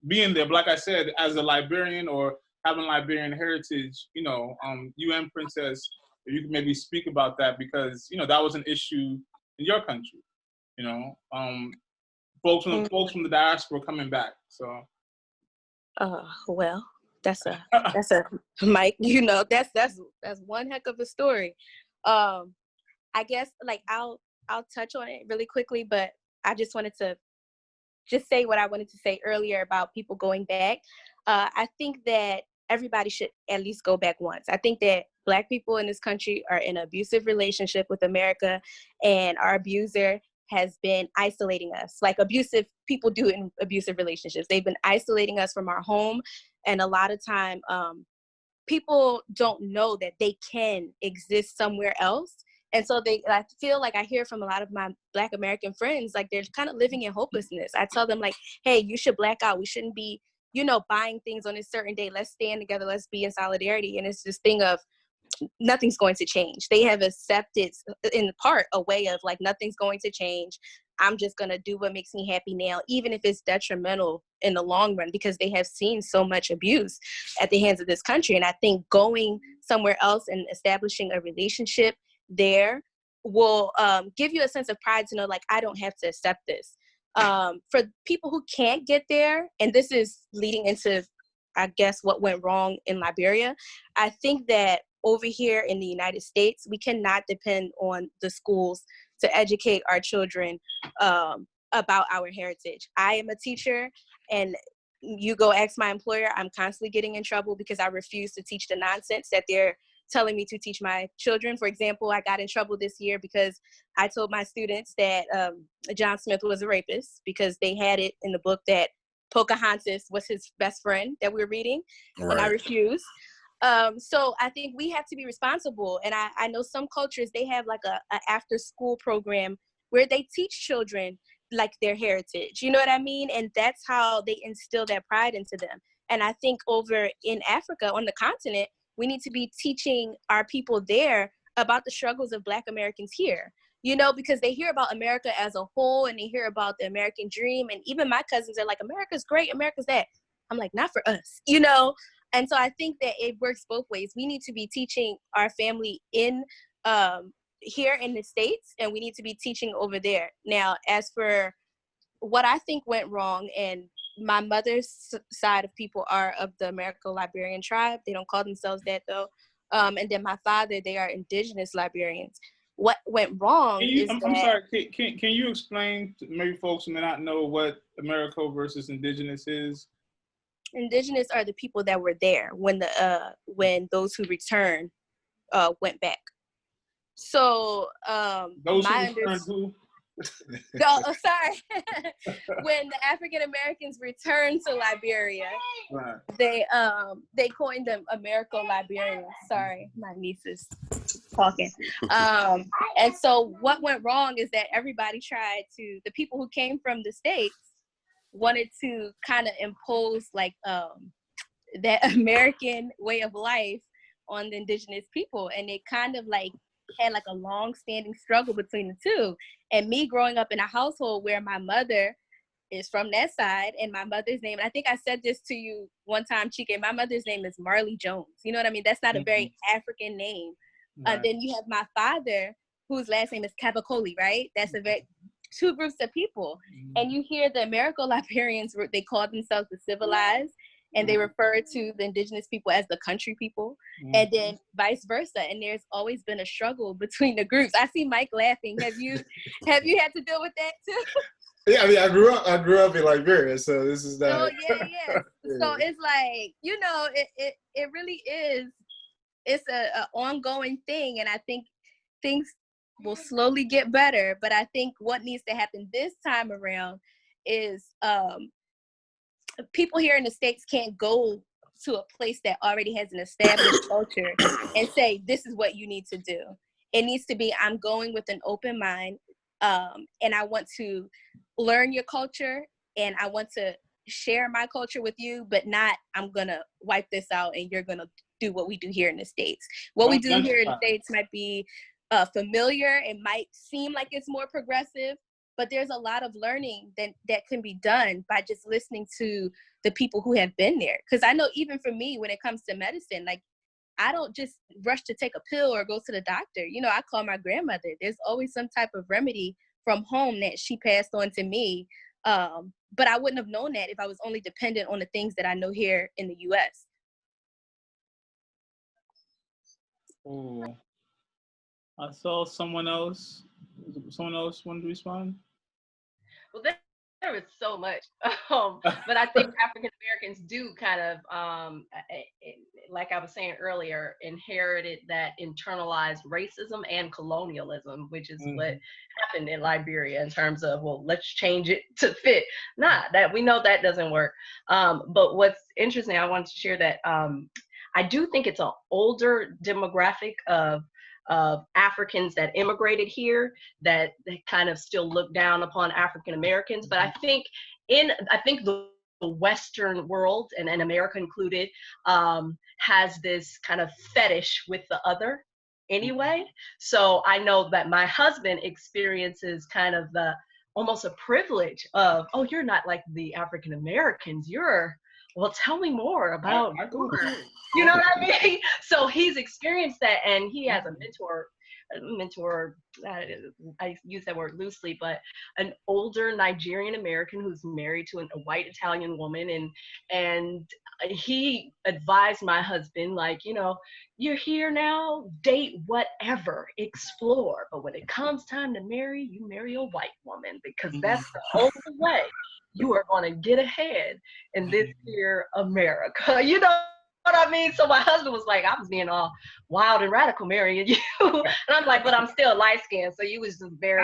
Speaker 1: being there, like I said, as a Liberian or having Liberian heritage, UN Princess, if you could maybe speak about that, because that was an issue in your country. Folks from the diaspora coming back. So.
Speaker 4: Well, that's a Mike. That's one heck of a story. I guess I'll touch on it really quickly, but I just wanted to just say what I wanted to say earlier about people going back. I think that everybody should at least go back once. I think that Black people in this country are in an abusive relationship with America, and our abuser has been isolating us like abusive people do in abusive relationships. They've been isolating us from our home. And a lot of time, people don't know that they can exist somewhere else. And so I feel like I hear from a lot of my Black American friends, like they're kind of living in hopelessness. I tell them like, hey, you should black out. We shouldn't be, buying things on a certain day. Let's stand together. Let's be in solidarity. And it's this thing of, nothing's going to change. They have accepted in part a way of like, nothing's going to change. I'm just going to do what makes me happy now, even if it's detrimental in the long run, because they have seen so much abuse at the hands of this country. And I think going somewhere else and establishing a relationship there will give you a sense of pride to know, like, I don't have to accept this. For people who can't get there, and this is leading into I guess, what went wrong in Liberia. I think that over here in the United States, we cannot depend on the schools to educate our children about our heritage. I am a teacher, and you go ask my employer, I'm constantly getting in trouble because I refuse to teach the nonsense that they're telling me to teach my children. For example, I got in trouble this year because I told my students that John Smith was a rapist because they had it in the book that Pocahontas was his best friend that we were reading, and I refused. So I think we have to be responsible. And I know some cultures, they have like a after school program where they teach children like their heritage, you know what I mean? And that's how they instill that pride into them. And I think over in Africa, on the continent, we need to be teaching our people there about the struggles of Black Americans here, you know, because they hear about America as a whole and they hear about the American dream. And even my cousins are like, America's great, America's that. I'm like, not for us, you know? And so I think that it works both ways. We need to be teaching our family in here in the States, and we need to be teaching over there. Now, as for what I think went wrong, and my mother's side of people are of the Americo-Liberian tribe. They don't call themselves that though. And then my father, they are indigenous Liberians. What went wrong
Speaker 1: I'm sorry, can you explain to maybe folks who may not know what Americo versus indigenous is?
Speaker 4: Indigenous are the people that were there when those who returned went back. So
Speaker 1: those who returned who?
Speaker 4: Sorry. When the African Americans returned to Liberia,
Speaker 1: right,
Speaker 4: they coined them Americo-Liberians. Sorry, my niece is talking. And so what went wrong is that everybody the people who came from the States wanted to kind of impose like that American way of life on the indigenous people, and it kind of like had like a long-standing struggle between the two. And me growing up in a household where my mother is from that side, and my mother's name, and I think I said this to you one time, Chike, my mother's name is Marley Jones. You know what I mean? That's not a very African name. Right. Then you have my father, whose last name is Kabakole, right? That's a very two groups of people. And you hear the Americo-Liberians, they call themselves the civilized, and they refer to the indigenous people as the country people, and then vice versa. And there's always been a struggle between the groups. I see Mike laughing. Have you had to deal with that too?
Speaker 6: Yeah, I mean, I grew up in Liberia, so this is not.
Speaker 4: Oh yeah. So it's like, you know, it really is. It's a ongoing thing, and I think things will slowly get better. But I think what needs to happen this time around is people here in the States can't go to a place that already has an established culture and say, this is what you need to do. It needs to be, I'm going with an open mind, and I want to learn your culture, and I want to share my culture with you, but not, I'm going to wipe this out and you're going to do what we do here in the States. What we do here in the States might be familiar. It might seem like it's more progressive, but there's a lot of learning that can be done by just listening to the people who have been there. Because I know even for me, when it comes to medicine, like I don't just rush to take a pill or go to the doctor. You know, I call my grandmother. There's always some type of remedy from home that she passed on to me. But I wouldn't have known that if I was only dependent on the things that I know here in the U.S.
Speaker 1: Oh, I saw someone else. Someone else wanted to respond?
Speaker 2: Well, there is so much, but I think African Americans do kind of, like I was saying earlier, inherited that internalized racism and colonialism, which is what happened in Liberia in terms of, well, let's change it to fit. That we know that doesn't work. But what's interesting, I wanted to share that I do think it's an older demographic of Africans that immigrated here that kind of still look down upon African Americans. But I think the Western world, and America included, has this kind of fetish with the other anyway. So I know that my husband experiences kind of almost a privilege of, oh, you're not like the African Americans, well, tell me more about, you know what I mean? So he's experienced that, and he has a mentor mentor, I use that word loosely, but an older Nigerian American who's married to a white Italian woman, and he advised my husband, like, you know, you're here now, date whatever, explore, but when it comes time to marry, you marry a white woman, because that's the only way you are going to get ahead in this here America. You know what I mean? So my husband was like, I was being all wild and radical marrying you. And I'm like, but I'm still light skinned. So you was just very,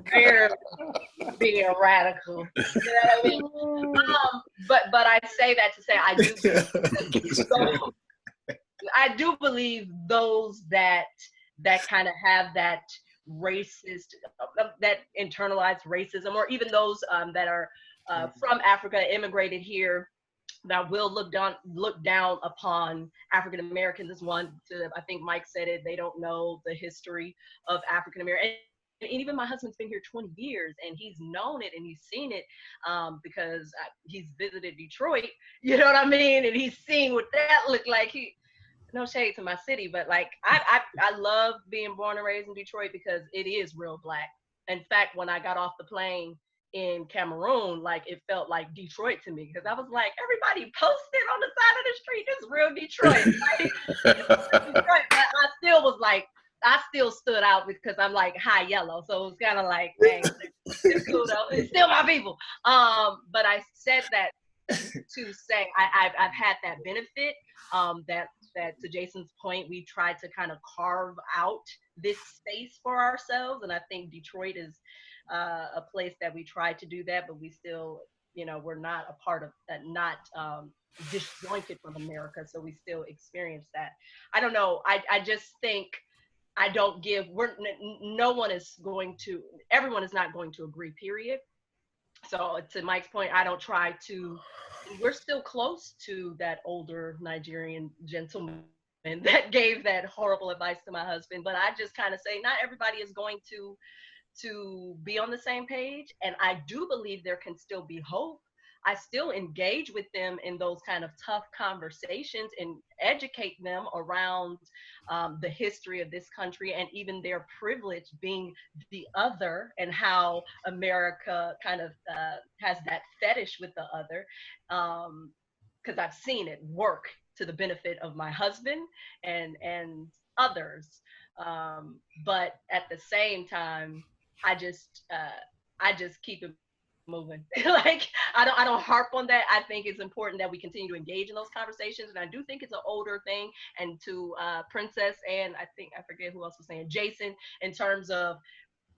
Speaker 2: very being radical. You know what I mean? But I say that to say I do believe those that kind of have that racist, that internalized racism, or even those that are from Africa, immigrated here, that will look down upon African Americans as one. I think Mike said it. They don't know the history of African American. And even my husband's been here 20 years, and he's known it and he's seen it because he's visited Detroit. You know what I mean? And he's seen what that looked like. No shade to my city, but like I love being born and raised in Detroit because it is real Black. In fact, when I got off the plane in Cameroon, like it felt like Detroit to me, because I was like, everybody posted on the side of the street, this is real Detroit. Right? Detroit. But I still was like, I still stood out because I'm like high yellow, so it was kind of like, dang, it's cool though. It's still my people. But I said that to say I've had that benefit. That to Jason's point, we tried to kind of carve out this space for ourselves, and I think Detroit is a place that we tried to do that, but we still, you know, we're not a part of that, not disjointed from America, so we still experience that. I don't know. I just think I don't give. No one is going to. Everyone is not going to agree. Period. So to Mike's point, I don't try to. We're still close to that older Nigerian gentleman that gave that horrible advice to my husband. But I just kind of say, not everybody is going to be on the same page. And I do believe there can still be hope. I still engage with them in those kind of tough conversations and educate them around the history of this country and even their privilege being the other, and how America kind of has that fetish with the other. Because I've seen it work to the benefit of my husband and others. But at the same time, I just keep it moving. Like I don't harp on that. I think it's important that we continue to engage in those conversations, and I do think it's an older thing. And to Princess, and I think I forget who else was saying, Jason, in terms of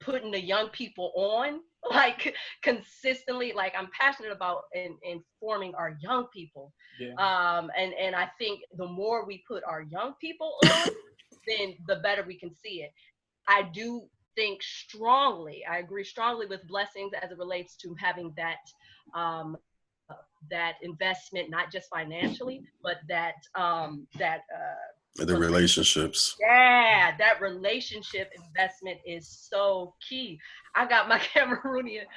Speaker 2: putting the young people on, like consistently, like I'm passionate about informing our young people. Yeah. And I think the more we put our young people on, then the better we can see it. I do think strongly, I agree strongly with Blessings as it relates to having that that investment, not just financially, but that
Speaker 8: the relationships.
Speaker 2: Yeah, that relationship investment is so key. I got my Cameroonian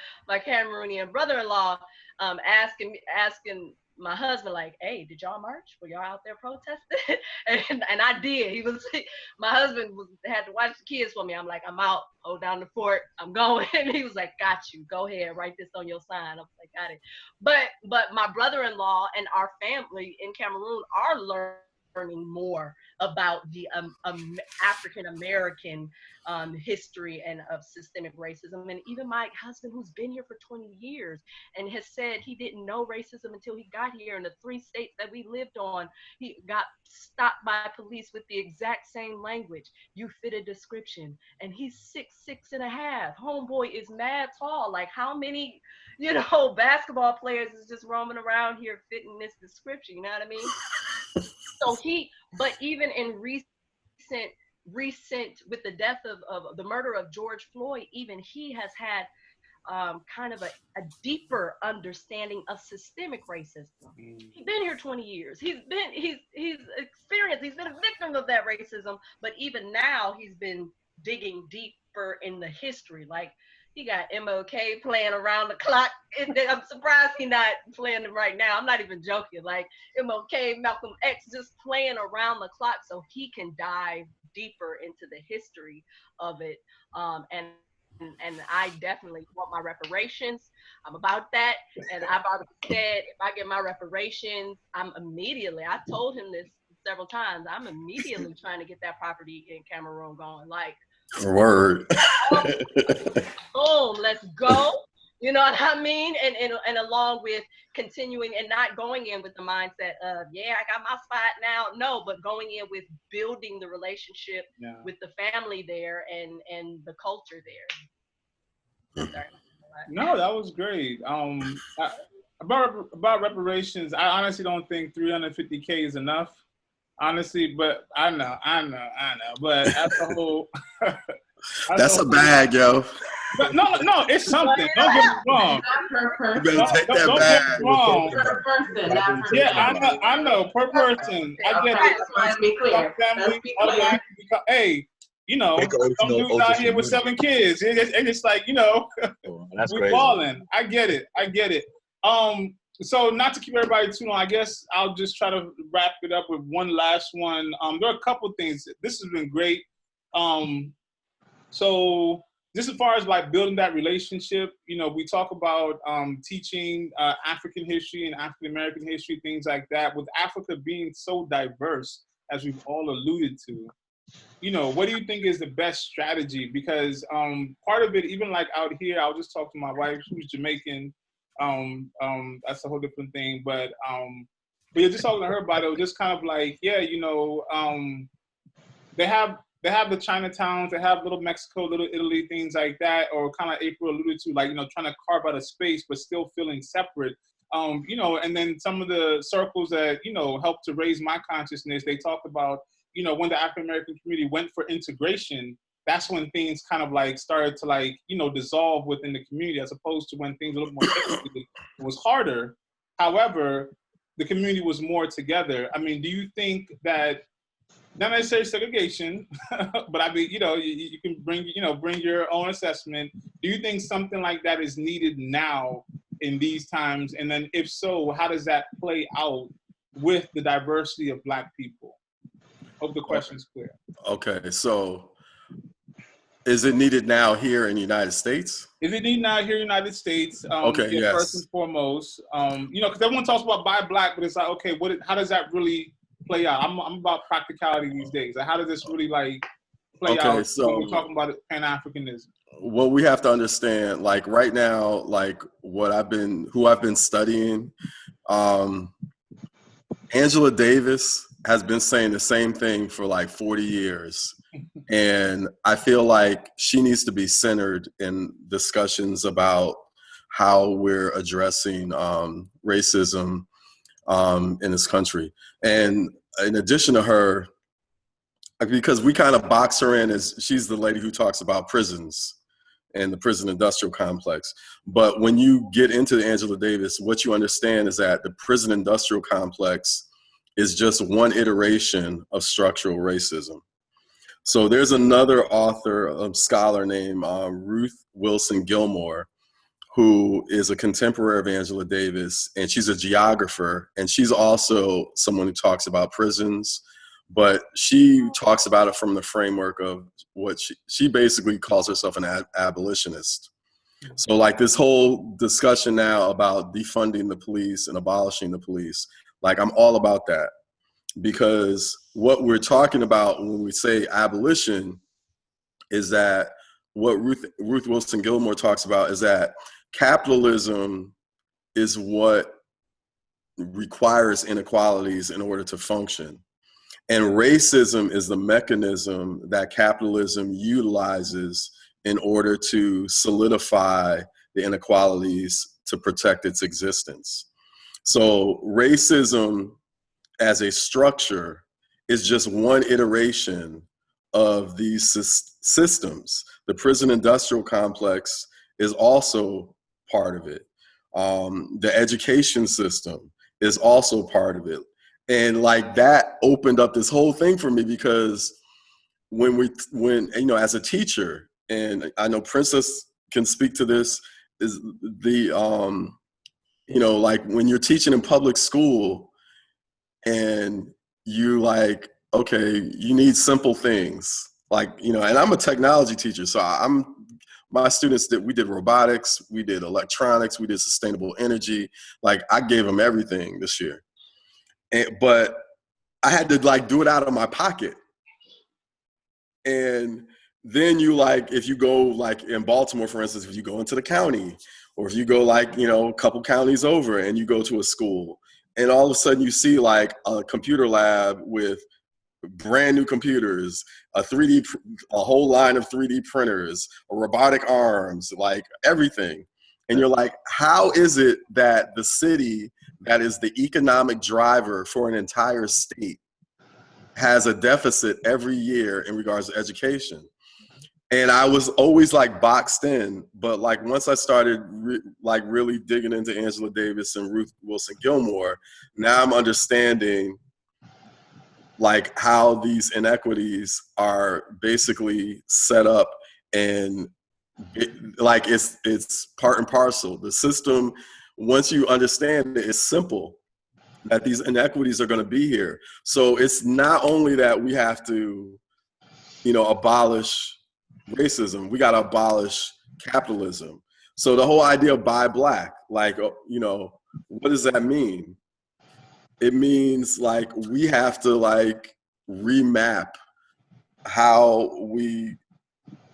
Speaker 2: brother-in-law asking my husband, like, hey, did y'all march? Were y'all out there protesting? and I did. My husband had to watch the kids for me. I'm like, I'm out, hold down the fort, I'm going. And he was like, got you, go ahead, write this on your sign. I was like, got it. But my brother-in-law and our family in Cameroon are learning more about the African-American history and of systemic racism. And even my husband, who's been here for 20 years and has said he didn't know racism until he got here. In the 3 states that we lived on, he got stopped by police with the exact same language. You fit a description. And he's 6'6.5". Homeboy is mad tall. Like, how many, basketball players is just roaming around here fitting this description? You know what I mean? So but even in recent, with the death of the murder of George Floyd, even he has had kind of a deeper understanding of systemic racism. He's been here 20 years. He's experienced, he's been a victim of that racism, but even now he's been digging deeper in the history. Like, he got MLK playing around the clock. I'm surprised he's not playing them right now. I'm not even joking. Like MLK, Malcolm X, just playing around the clock so he can dive deeper into the history of it. And I definitely want my reparations. I'm about that. And I've already said, if I get my reparations, I told him this several times, I'm immediately trying to get that property in Cameroon going. Like,
Speaker 8: Word.
Speaker 2: boom, let's go. You know what I mean? And along with continuing and not going in with the mindset of, yeah, I got my spot now. No, but going in with building the relationship with the family there and the culture there. Sorry.
Speaker 1: No, that was great. About reparations, I honestly don't think 350K is enough. Honestly, but I know. But that's a whole.
Speaker 8: That's a bag, yo.
Speaker 1: But no, it's something. Don't get me wrong.
Speaker 8: You better take that
Speaker 1: don't
Speaker 8: bag.
Speaker 1: Get me wrong.
Speaker 3: Per person, not per
Speaker 1: Yeah, I know. Per person, I get it.
Speaker 3: Let's be clear.
Speaker 1: Family, hey, you know, some dudes out here with 7 kids. It's just like, you know,
Speaker 7: that's
Speaker 1: we're
Speaker 7: crazy.
Speaker 1: balling. I get it. So not to keep everybody too long, I guess I'll just try to wrap it up with one last one. There are a couple things. This has been great. So just as far as like building that relationship, you know, we talk about teaching African history and African American history, things like that. With Africa being so diverse, as we've all alluded to, you know, what do you think is the best strategy? Because part of it, even like out here, I was just talking to my wife, who's Jamaican. That's a whole different thing. But you're just talking to her about it. It was just kind of like, yeah, you know, they have the Chinatowns, they have Little Mexico, Little Italy, things like that, or kind of April alluded to, like, you know, trying to carve out a space but still feeling separate. You know, and then some of the circles that, you know, helped to raise my consciousness, they talked about, you know, when the African American community went for integration, that's when things kind of like started to like, you know, dissolve within the community, as opposed to when things a little more it was harder. However, the community was more together. I mean, do you think that, not necessarily segregation, but I mean, you know, you can bring your own assessment. Do you think something like that is needed now in these times? And then if so, how does that play out with the diversity of Black people? Hope the question's clear.
Speaker 8: Okay, so is it needed now here in the United States?
Speaker 1: Is it needed now here in the United States?
Speaker 8: Okay,
Speaker 1: yeah,
Speaker 8: yes.
Speaker 1: First and foremost, you know, because everyone talks about buy Black, but it's like, okay, how does that really play out? I'm about practicality these days. Like, how does this really like play out when we're talking about Pan-Africanism?
Speaker 8: What we have to understand, like right now, like who I've been studying, Angela Davis has been saying the same thing for like 40 years. And I feel like she needs to be centered in discussions about how we're addressing racism in this country. And in addition to her, because we kind of box her in as she's the lady who talks about prisons and the prison industrial complex. But when you get into Angela Davis, what you understand is that the prison industrial complex is just one iteration of structural racism. So there's another author, scholar named Ruth Wilson Gilmore, who is a contemporary of Angela Davis, and she's a geographer, and she's also someone who talks about prisons, but she talks about it from the framework of what she basically calls herself an abolitionist. So like this whole discussion now about defunding the police and abolishing the police, like I'm all about that, because what we're talking about when we say abolition is that what Ruth Wilson Gilmore talks about is that capitalism is what requires inequalities in order to function. And racism is the mechanism that capitalism utilizes in order to solidify the inequalities to protect its existence. So racism as a structure is just one iteration of these systems. The prison industrial complex is also part of it. The education system is also part of it. And like that opened up this whole thing for me, because when you know, as a teacher, and I know Princess can speak to this, is the, you know, like when you're teaching in public school and you like okay, you need simple things. Like, you know, and I'm a technology teacher, so my students we did robotics, we did electronics, we did sustainable energy. Like, I gave them everything this year. But I had to like do it out of my pocket. And then you like, if you go like in Baltimore, for instance, if you go into the county, or if you go like, you know, a couple counties over and you go to a school, and all of a sudden you see like a computer lab with brand new computers, a whole line of 3D printers, robotic arms, like everything. And you're like, how is it that the city that is the economic driver for an entire state has a deficit every year in regards to education? And I was always like boxed in, but like once I started really digging into Angela Davis and Ruth Wilson Gilmore, now I'm understanding like how these inequities are basically set up, and it's part and parcel. The system, once you understand it, it's simple that these inequities are going to be here. So it's not only that we have to, you know, abolish racism, we got to abolish capitalism. So the whole idea of buy black, like, you know, what does that mean? It means like we have to like remap how we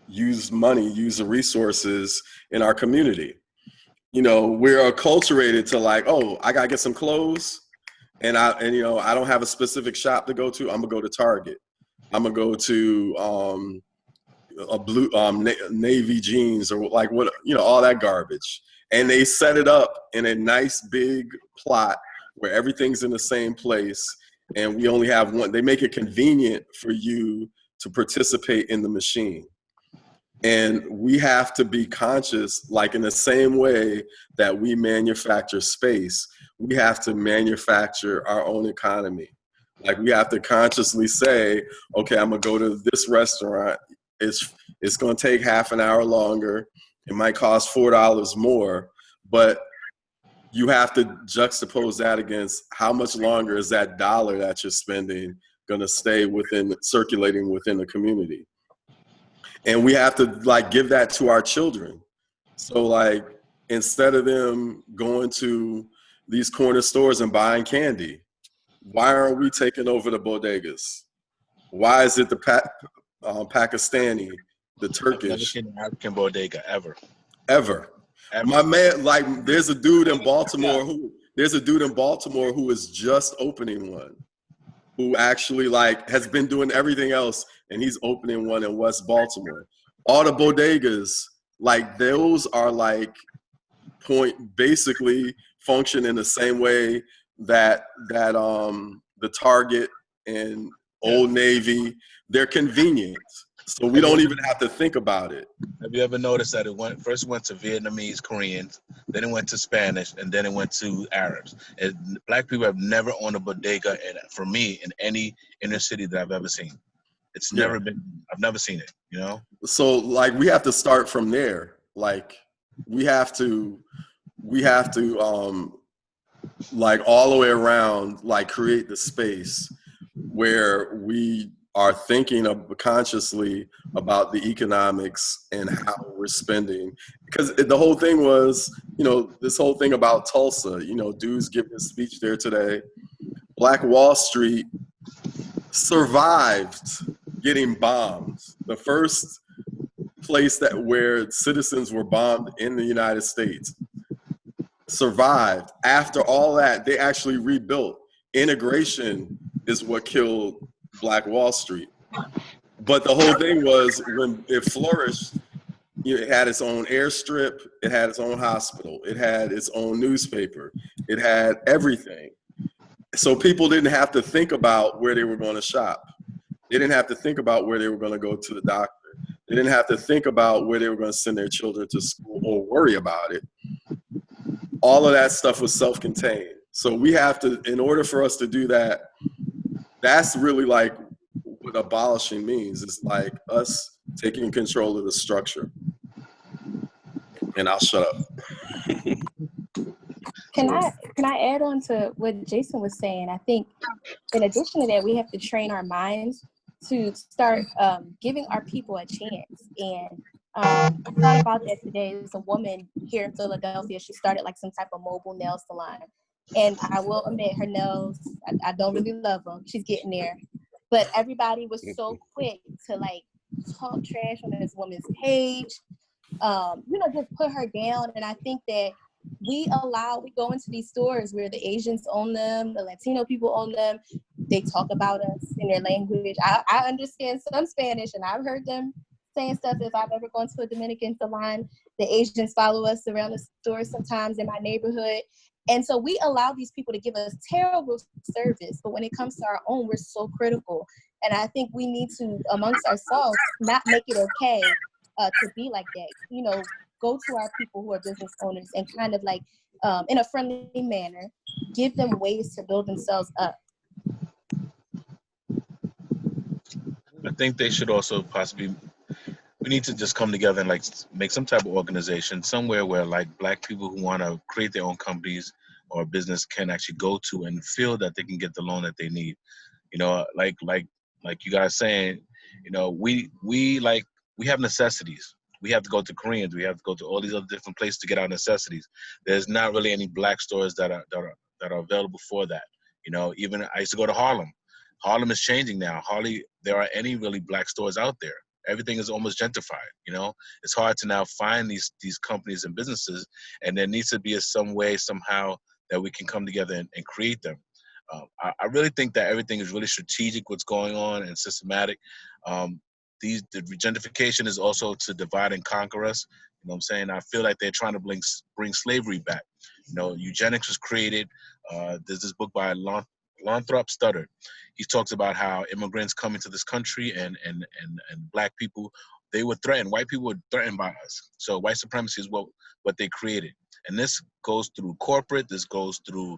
Speaker 8: use money, use the resources in our community. You know, we're acculturated to like, oh, I gotta get some clothes, and you know, I don't have a specific shop to go to. I'm gonna go to Target. I'm gonna go to a blue navy jeans, or like what, you know, all that garbage. And they set it up in a nice big plot where everything's in the same place, and we only have one. They make it convenient for you to participate in the machine. And we have to be conscious, like in the same way that we manufacture space, we have to manufacture our own economy. Like we have to consciously say, okay, I'm gonna go to this restaurant. It's gonna take half an hour longer. It might cost $4 more, but you have to juxtapose that against how much longer is that dollar that you're spending going to stay circulating within the community. And we have to like give that to our children. So like, instead of them going to these corner stores and buying candy, why aren't we taking over the bodegas? Why is it the Pakistani, the Turkish?
Speaker 7: I've never seen an African bodega
Speaker 8: Ever. My man, like, there's a dude in Baltimore who is just opening one, who actually like has been doing everything else, and he's opening one in West Baltimore. All the bodegas, like those are like basically function in the same way that the Target and Old Navy, they're convenient. So we don't even have to think about it.
Speaker 7: Have you ever noticed that it first went to Vietnamese, Koreans, then it went to Spanish, and then it went to Arabs? And Black people have never owned a bodega, for me, in any inner city that I've ever seen. It's never been, I've never seen it, you know?
Speaker 8: So like we have to start from there. Like we have to like all the way around, like create the space where we are thinking consciously about the economics and how we're spending. Because the whole thing was, you know, this whole thing about Tulsa, you know, dudes giving a speech there today. Black Wall Street survived getting bombed. The first place where citizens were bombed in the United States survived. After all that, they actually rebuilt. Integration is what killed Black Wall Street. But the whole thing was, when it flourished, you know, it had its own airstrip, it had its own hospital, it had its own newspaper, it had everything. So people didn't have to think about where they were going to shop. They didn't have to think about where they were going to go to the doctor. They didn't have to think about where they were going to send their children to school or worry about it. All of that stuff was self-contained. So we have to, in order for us to do that, that's really like what abolishing means. It's like us taking control of the structure. And I'll shut up.
Speaker 4: Can I add on to what Jason was saying? I think in addition to that, we have to train our minds to start giving our people a chance. And I thought about that today. There's a woman here in Philadelphia. She started like some type of mobile nail salon. And I will admit her nails, I don't really love them. She's getting there. But everybody was so quick to like talk trash on this woman's page, just put her down. And I think that we go into these stores where the Asians own them, the Latino people own them. They talk about us in their language. I understand some Spanish, and I've heard them saying stuff. If I've ever gone to a Dominican salon, the Asians follow us around the store sometimes in my neighborhood. And so we allow these people to give us terrible service. But when it comes to our own, we're so critical. And I think we need to, amongst ourselves, not make it okay to be like that. Go to our people who are business owners and kind of like, in a friendly manner, give them ways to build themselves up.
Speaker 7: I think they should also possibly, we need to just come together and like make some type of organization somewhere where like Black people who want to create their own companies or business can actually go to and feel that they can get the loan that they need. Like you guys saying, we have necessities. We have to go to Koreans. We have to go to all these other different places to get our necessities. There's not really any Black stores that are available for that. Even I used to go to Harlem. Harlem is changing now. Hardly there are any really Black stores out there. Everything is almost gentrified. It's hard to now find these companies and businesses, and there needs to be some way somehow that we can come together and create them. I really think that everything is really strategic, what's going on, and systematic. The gentrification is also to divide and conquer us. You know what I'm saying? I feel like they're trying to bring slavery back. Eugenics was created. There's this book by Lathrop Studdard. He talks about how immigrants come into this country and Black people, they were threatened. White people were threatened by us. So white supremacy is what they created. And this goes through corporate, this goes through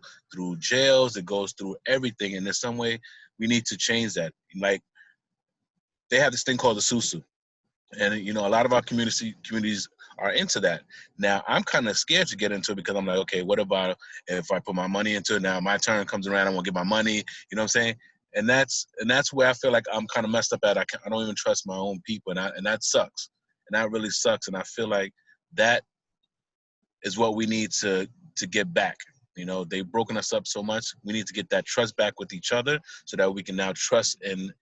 Speaker 7: jails, it goes through everything. And in some way, we need to change that. Like, they have this thing called the susu. And, a lot of our communities are into that. Now, I'm kind of scared to get into it because I'm like, okay, what about if I put my money into it? Now my turn comes around, I want to get my money. You know what I'm saying? And that's where I feel like I'm kind of messed up at. I don't even trust my own people. And that sucks. And that really sucks. And I feel like that is what we need to get back. They've broken us up so much. We need to get that trust back with each other so that we can now trust in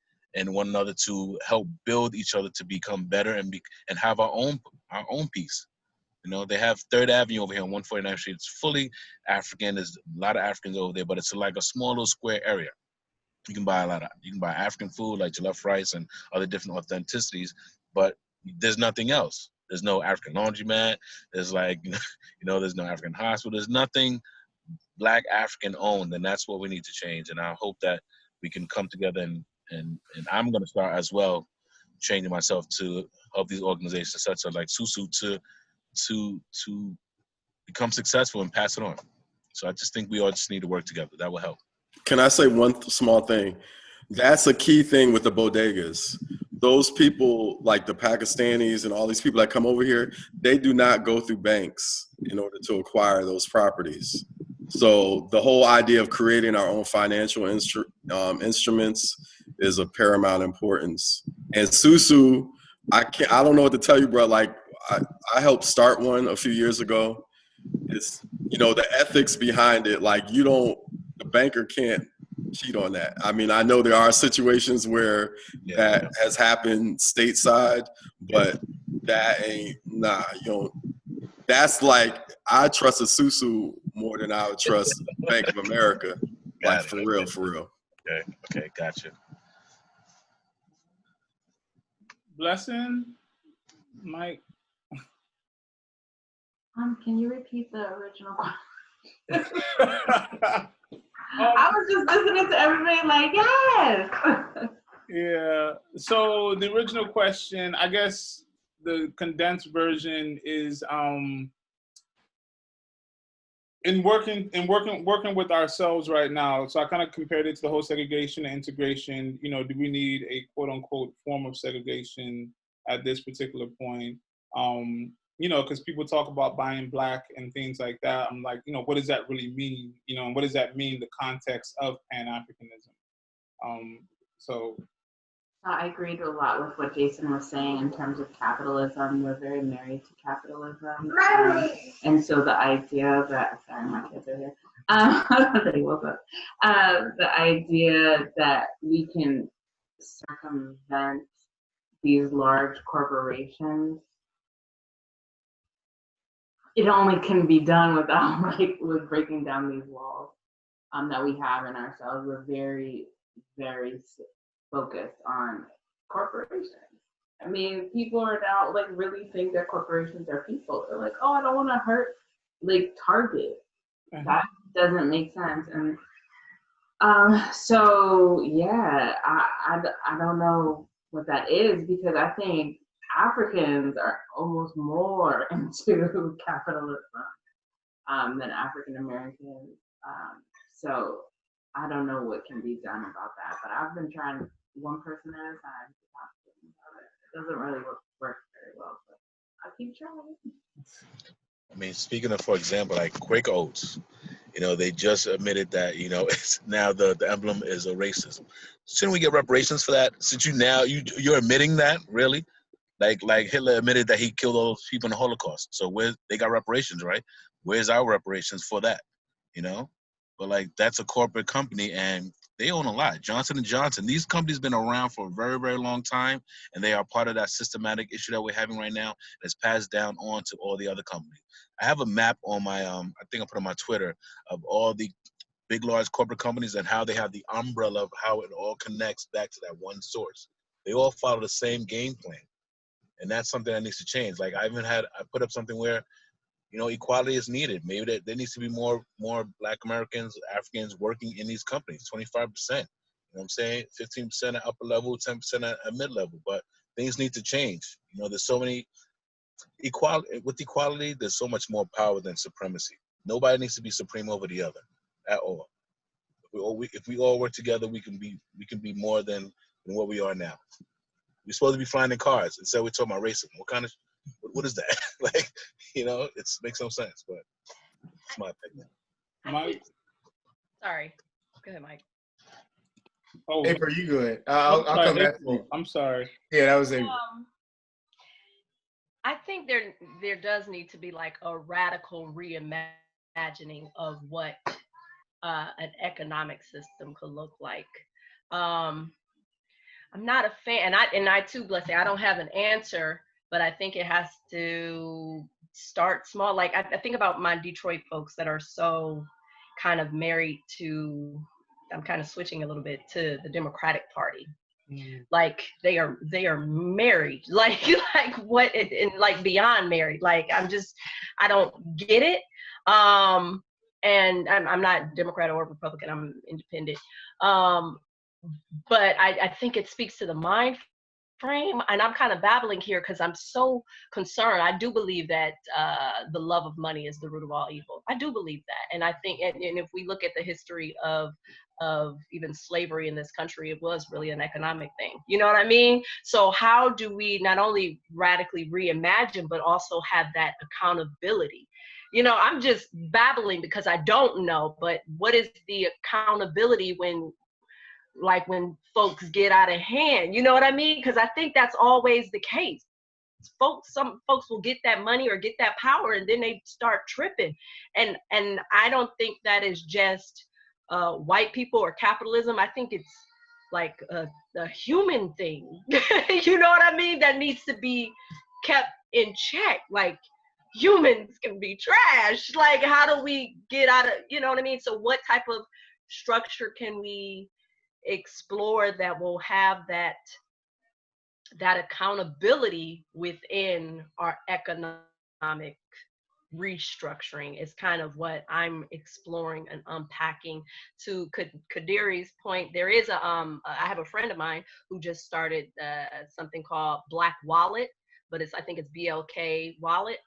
Speaker 7: one another to help build each other to become better and have our own peace. They have 3rd Avenue over here on 149th Street. It's fully African. There's a lot of Africans over there, but it's like a small little square area. You can buy African food like jollof rice and other different authenticities, but there's nothing else. There's no African laundromat. There's there's no African hospital. There's nothing Black African owned, and that's what we need to change. And I hope that we can come together and I'm going to start as well changing myself to help these organizations such as like Susu to become successful and pass it on. So I just think we all just need to work together. That will help.
Speaker 8: Can I say one small thing? That's a key thing with the bodegas. Those people, like the Pakistanis and all these people that come over here, they do not go through banks in order to acquire those properties. So the whole idea of creating our own financial instruments is of paramount importance. And Susu, I don't know what to tell you, bro. Like I helped start one a few years ago. It's, the ethics behind it, like the banker can't cheat on that. I mean, I know there are situations where that has happened stateside, but that ain't, that's like, I trust a Susu more than I would trust Bank of America. Like, for real.
Speaker 7: Okay, gotcha.
Speaker 1: Blessing, Mike.
Speaker 3: Can you repeat the original question? I was just listening to everybody like, yes.
Speaker 1: Yeah. So the original question, I guess the condensed version is in working with ourselves right now. So I kind of compared it to the whole segregation and integration. Do we need a quote unquote form of segregation at this particular point? because people talk about buying black and things like that. I'm like, what does that really mean? And what does that mean in the context of Pan-Africanism? So
Speaker 3: I agreed a lot with what Jason was saying in terms of capitalism. We're very married to capitalism. And so the idea that, sorry, my kids are here. They woke up. The idea that we can circumvent these large corporations, it only can be done without with breaking down these walls that we have in ourselves. We're very, very focused on corporations. I mean, people are now really think that corporations are people. They're like, oh, I don't want to hurt Target. That doesn't make sense. And so yeah, I don't know what that is, because I think Africans are almost more into capitalism than African Americans. So I don't know what can be done about that, but I've been trying one person at a time to talk to them about it. It doesn't really work very well, but I keep trying.
Speaker 7: I mean, speaking of, for example, like Quaker Oats, they just admitted that, it's now the emblem is a racism. Shouldn't we get reparations for that? Since you're admitting that, really? Like Hitler admitted that he killed all those people in the Holocaust. So they got reparations, right? Where's our reparations for that? But that's a corporate company and they own a lot. Johnson & Johnson, these companies been around for a very, very long time, and they are part of that systematic issue that we're having right now that's passed down on to all the other companies. I have a map on my, I think I put on my Twitter, of all the big, large corporate companies and how they have the umbrella of how it all connects back to that one source. They all follow the same game plan. And that's something that needs to change. I put up something where, equality is needed. Maybe there needs to be more Black Americans, Africans working in these companies, 25%. You know what I'm saying? 15% at upper level, 10% at mid level. But things need to change. There's so many with equality, there's so much more power than supremacy. Nobody needs to be supreme over the other at all. If we all work together, we can be more than what we are now. We're supposed to be flying in cars, and so we're talking about racism. What is that? It makes no sense, but it's my opinion.
Speaker 1: Mike?
Speaker 2: Sorry. Go ahead, Mike.
Speaker 1: Oh,
Speaker 6: April, you go ahead. I'll come back to you.
Speaker 1: I'm sorry.
Speaker 6: Yeah, that was April.
Speaker 2: I think there does need to be a radical reimagining of what an economic system could look like. I'm not a fan, and I too, Blessing, I don't have an answer, but I think it has to start small. I think about my Detroit folks that are so kind of married to, I'm kind of switching a little bit to the Democratic Party. They are married, what, and beyond married. I don't get it. And I'm not Democrat or Republican, I'm independent. But I think it speaks to the mind frame, and I'm kind of babbling here because I'm so concerned. I do believe that the love of money is the root of all evil. I do believe that, and I think, and if we look at the history of even slavery in this country, it was really an economic thing. You know what I mean? So how do we not only radically reimagine, but also have that accountability? I'm just babbling because I don't know, but what is the accountability when folks get out of hand? You know what I mean? Because I think that's always the case. Some folks will get that money or get that power, and then they start tripping. And I don't think that is just white people or capitalism. I think it's a human thing. You know what I mean? That needs to be kept in check. Humans can be trash. How do we get out of, you know what I mean? So what type of structure can we explore that will have that accountability within our economic restructuring is kind of what I'm exploring and unpacking. To Quadiri's point, there is I have a friend of mine who just started something called Black Wallet, but I think it's BLK Wallet.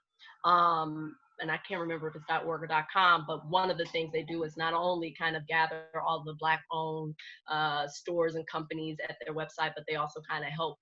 Speaker 2: And I can't remember if it's .org or .com, but one of the things they do is not only kind of gather all the Black-owned stores and companies at their website, but they also kind of help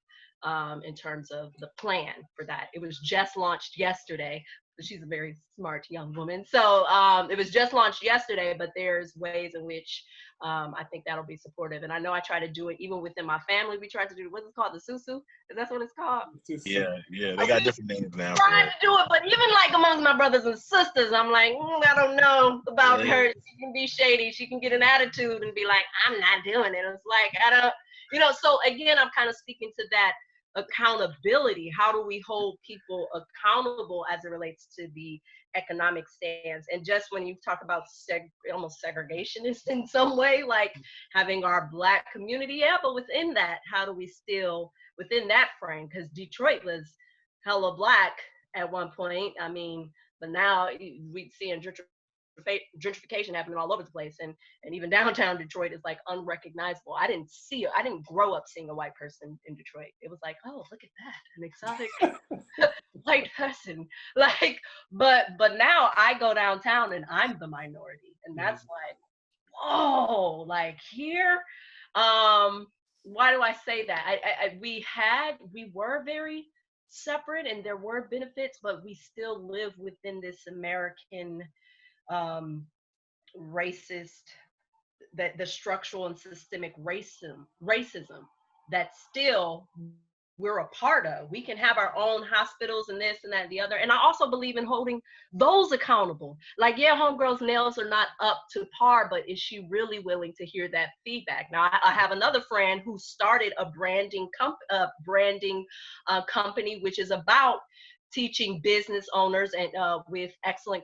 Speaker 2: in terms of the plan for that. It was just launched yesterday. She's a very smart young woman. So it was just launched yesterday, but there's ways in which I think that'll be supportive. And I know I try to do it even within my family. We try to do, what's it called? The susu? Is that what it's called?
Speaker 7: Yeah, they got different names now.
Speaker 2: Trying to do it, but even like amongst my brothers and sisters, I'm like, I don't know about her. She can be shady. She can get an attitude and be like, I'm not doing it. It's like, I don't, so again, I'm kind of speaking to that accountability. How do we hold people accountable as it relates to the economic stance? And just when you talk about almost segregationist in some way, like having our Black community, but within that, how do we still, within that frame, because Detroit was hella Black at one point, I mean, but now we see gentrification happening all over the place, and even downtown Detroit is like unrecognizable. I didn't grow up seeing a white person in Detroit. It was like, oh, look at that, an exotic white person. Like, but now I go downtown and I'm the minority, and that's like, whoa, like here. Why do I say that? We were very separate, and there were benefits, but we still live within this American racist, that the structural and systemic racism that still we're a part of. We can have our own hospitals and this and that and the other. And I also believe in holding those accountable. Like, yeah, homegirl's nails are not up to par, but is she really willing to hear that feedback? Now, I have another friend who started a branding company, which is about teaching business owners and with excellent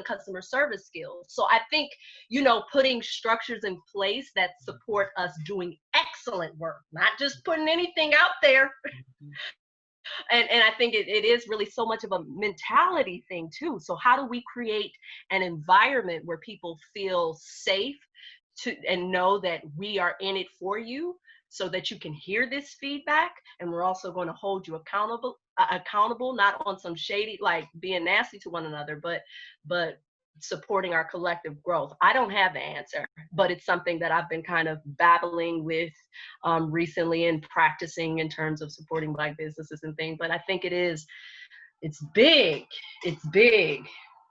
Speaker 2: customer service skills. So I think, putting structures in place that support us doing excellent work, not just putting anything out there. And I think it is really so much of a mentality thing too. So how do we create an environment where people feel safe and know that we are in it for you, so that you can hear this feedback, and we're also going to hold you accountable, not on some shady, like being nasty to one another, but supporting our collective growth. I don't have the answer, but it's something that I've been kind of battling with recently and practicing in terms of supporting Black businesses and things. But I think it's big.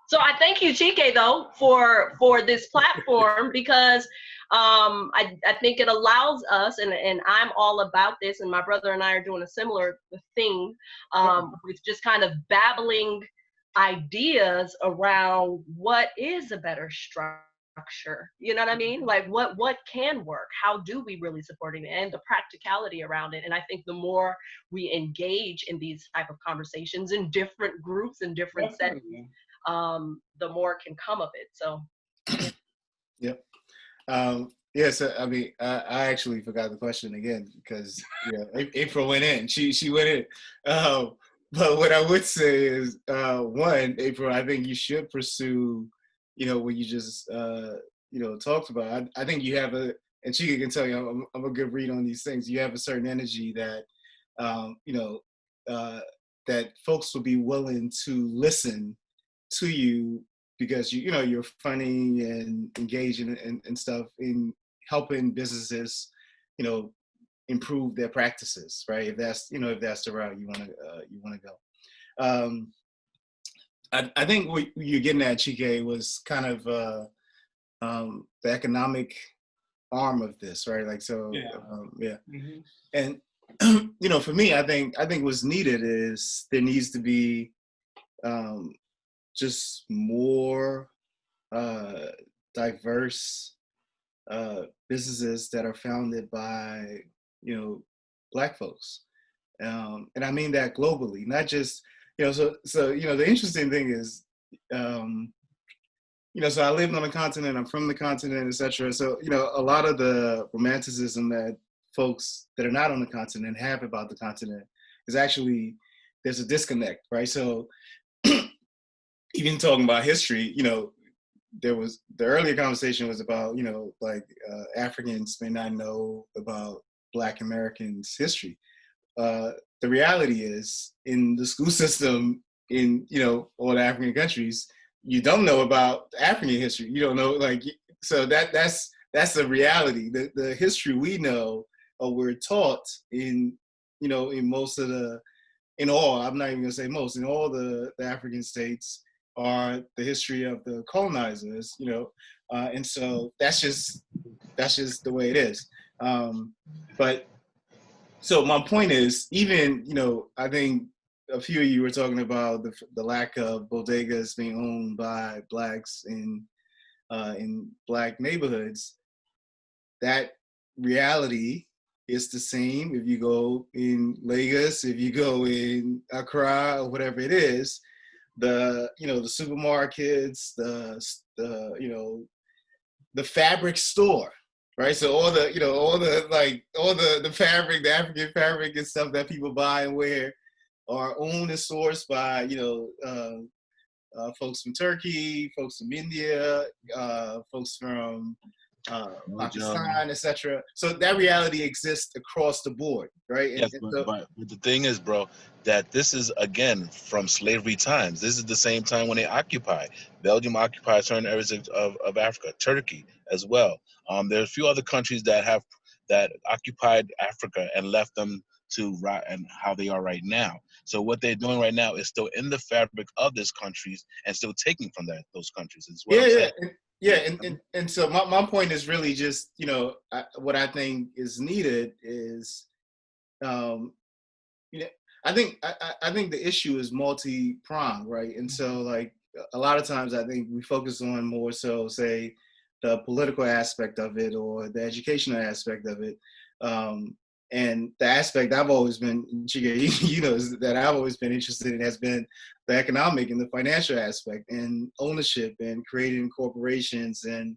Speaker 2: So I thank you, Chike, though, for this platform, because I think it allows us, and I'm all about this, and my brother and I are doing a similar thing with just kind of babbling ideas around what is a better structure. You know what I mean? Like what can work? How do we really support it, and the practicality around it? And I think the more we engage in these type of conversations in different groups and different settings, the more can come of it. So
Speaker 6: yep. So I mean, I actually forgot the question again, because April went in. She went in. But what I would say is, one, April, I think you should pursue, what you just talked about. I think you have and Chike can tell you, I'm a good read on these things. You have a certain energy that that folks will be willing to listen to you, because you're funny and engaging and stuff in helping businesses, improve their practices, right? If that's the route you want to go. I think what you're getting at, Chike, was kind of the economic arm of this, right? Like, so,
Speaker 1: Mm-hmm.
Speaker 6: And for me, I think what's needed is there needs to be just more diverse businesses that are founded by Black folks, and I mean that globally, not just So the interesting thing is, so I lived on the continent. I'm from the continent, etc. So a lot of the romanticism that folks that are not on the continent have about the continent is actually, there's a disconnect, right? So even talking about history, there was the earlier conversation was about, Africans may not know about Black Americans' history. The reality is, in the school system in, all the African countries, you don't know about African history. You don't know, so that's the reality. The history we know, or we're taught in in most of in all, I'm not even gonna say most, in all the African states are the history of the colonizers, and so that's just the way it is. But so my point is, even, I think a few of you were talking about the lack of bodegas being owned by Blacks in Black neighborhoods. That reality is the same if you go in Lagos, if you go in Accra, or whatever it is. The supermarkets, the fabric store, right? So all the fabric, the African fabric and stuff that people buy and wear are owned and sourced by folks from Turkey, folks from India, folks from Pakistan, etc. So that reality exists across the board, right?
Speaker 7: Yes, but the thing is, bro, that this is, again, from slavery times. This is the same time when they occupied. Belgium occupied certain areas of Africa, Turkey as well. There are a few other countries that occupied Africa and left them to right and how they are right now. So what they're doing right now is still in the fabric of these countries and still taking from those countries as well.
Speaker 6: And so my point is really just, what I think is needed is, I think the issue is multi-pronged, right? And so, like, a lot of times I think we focus on more so, say, the political aspect of it or the educational aspect of it. And the aspect I've always been, Chike, that I've always been interested in has been the economic and the financial aspect and ownership and creating corporations and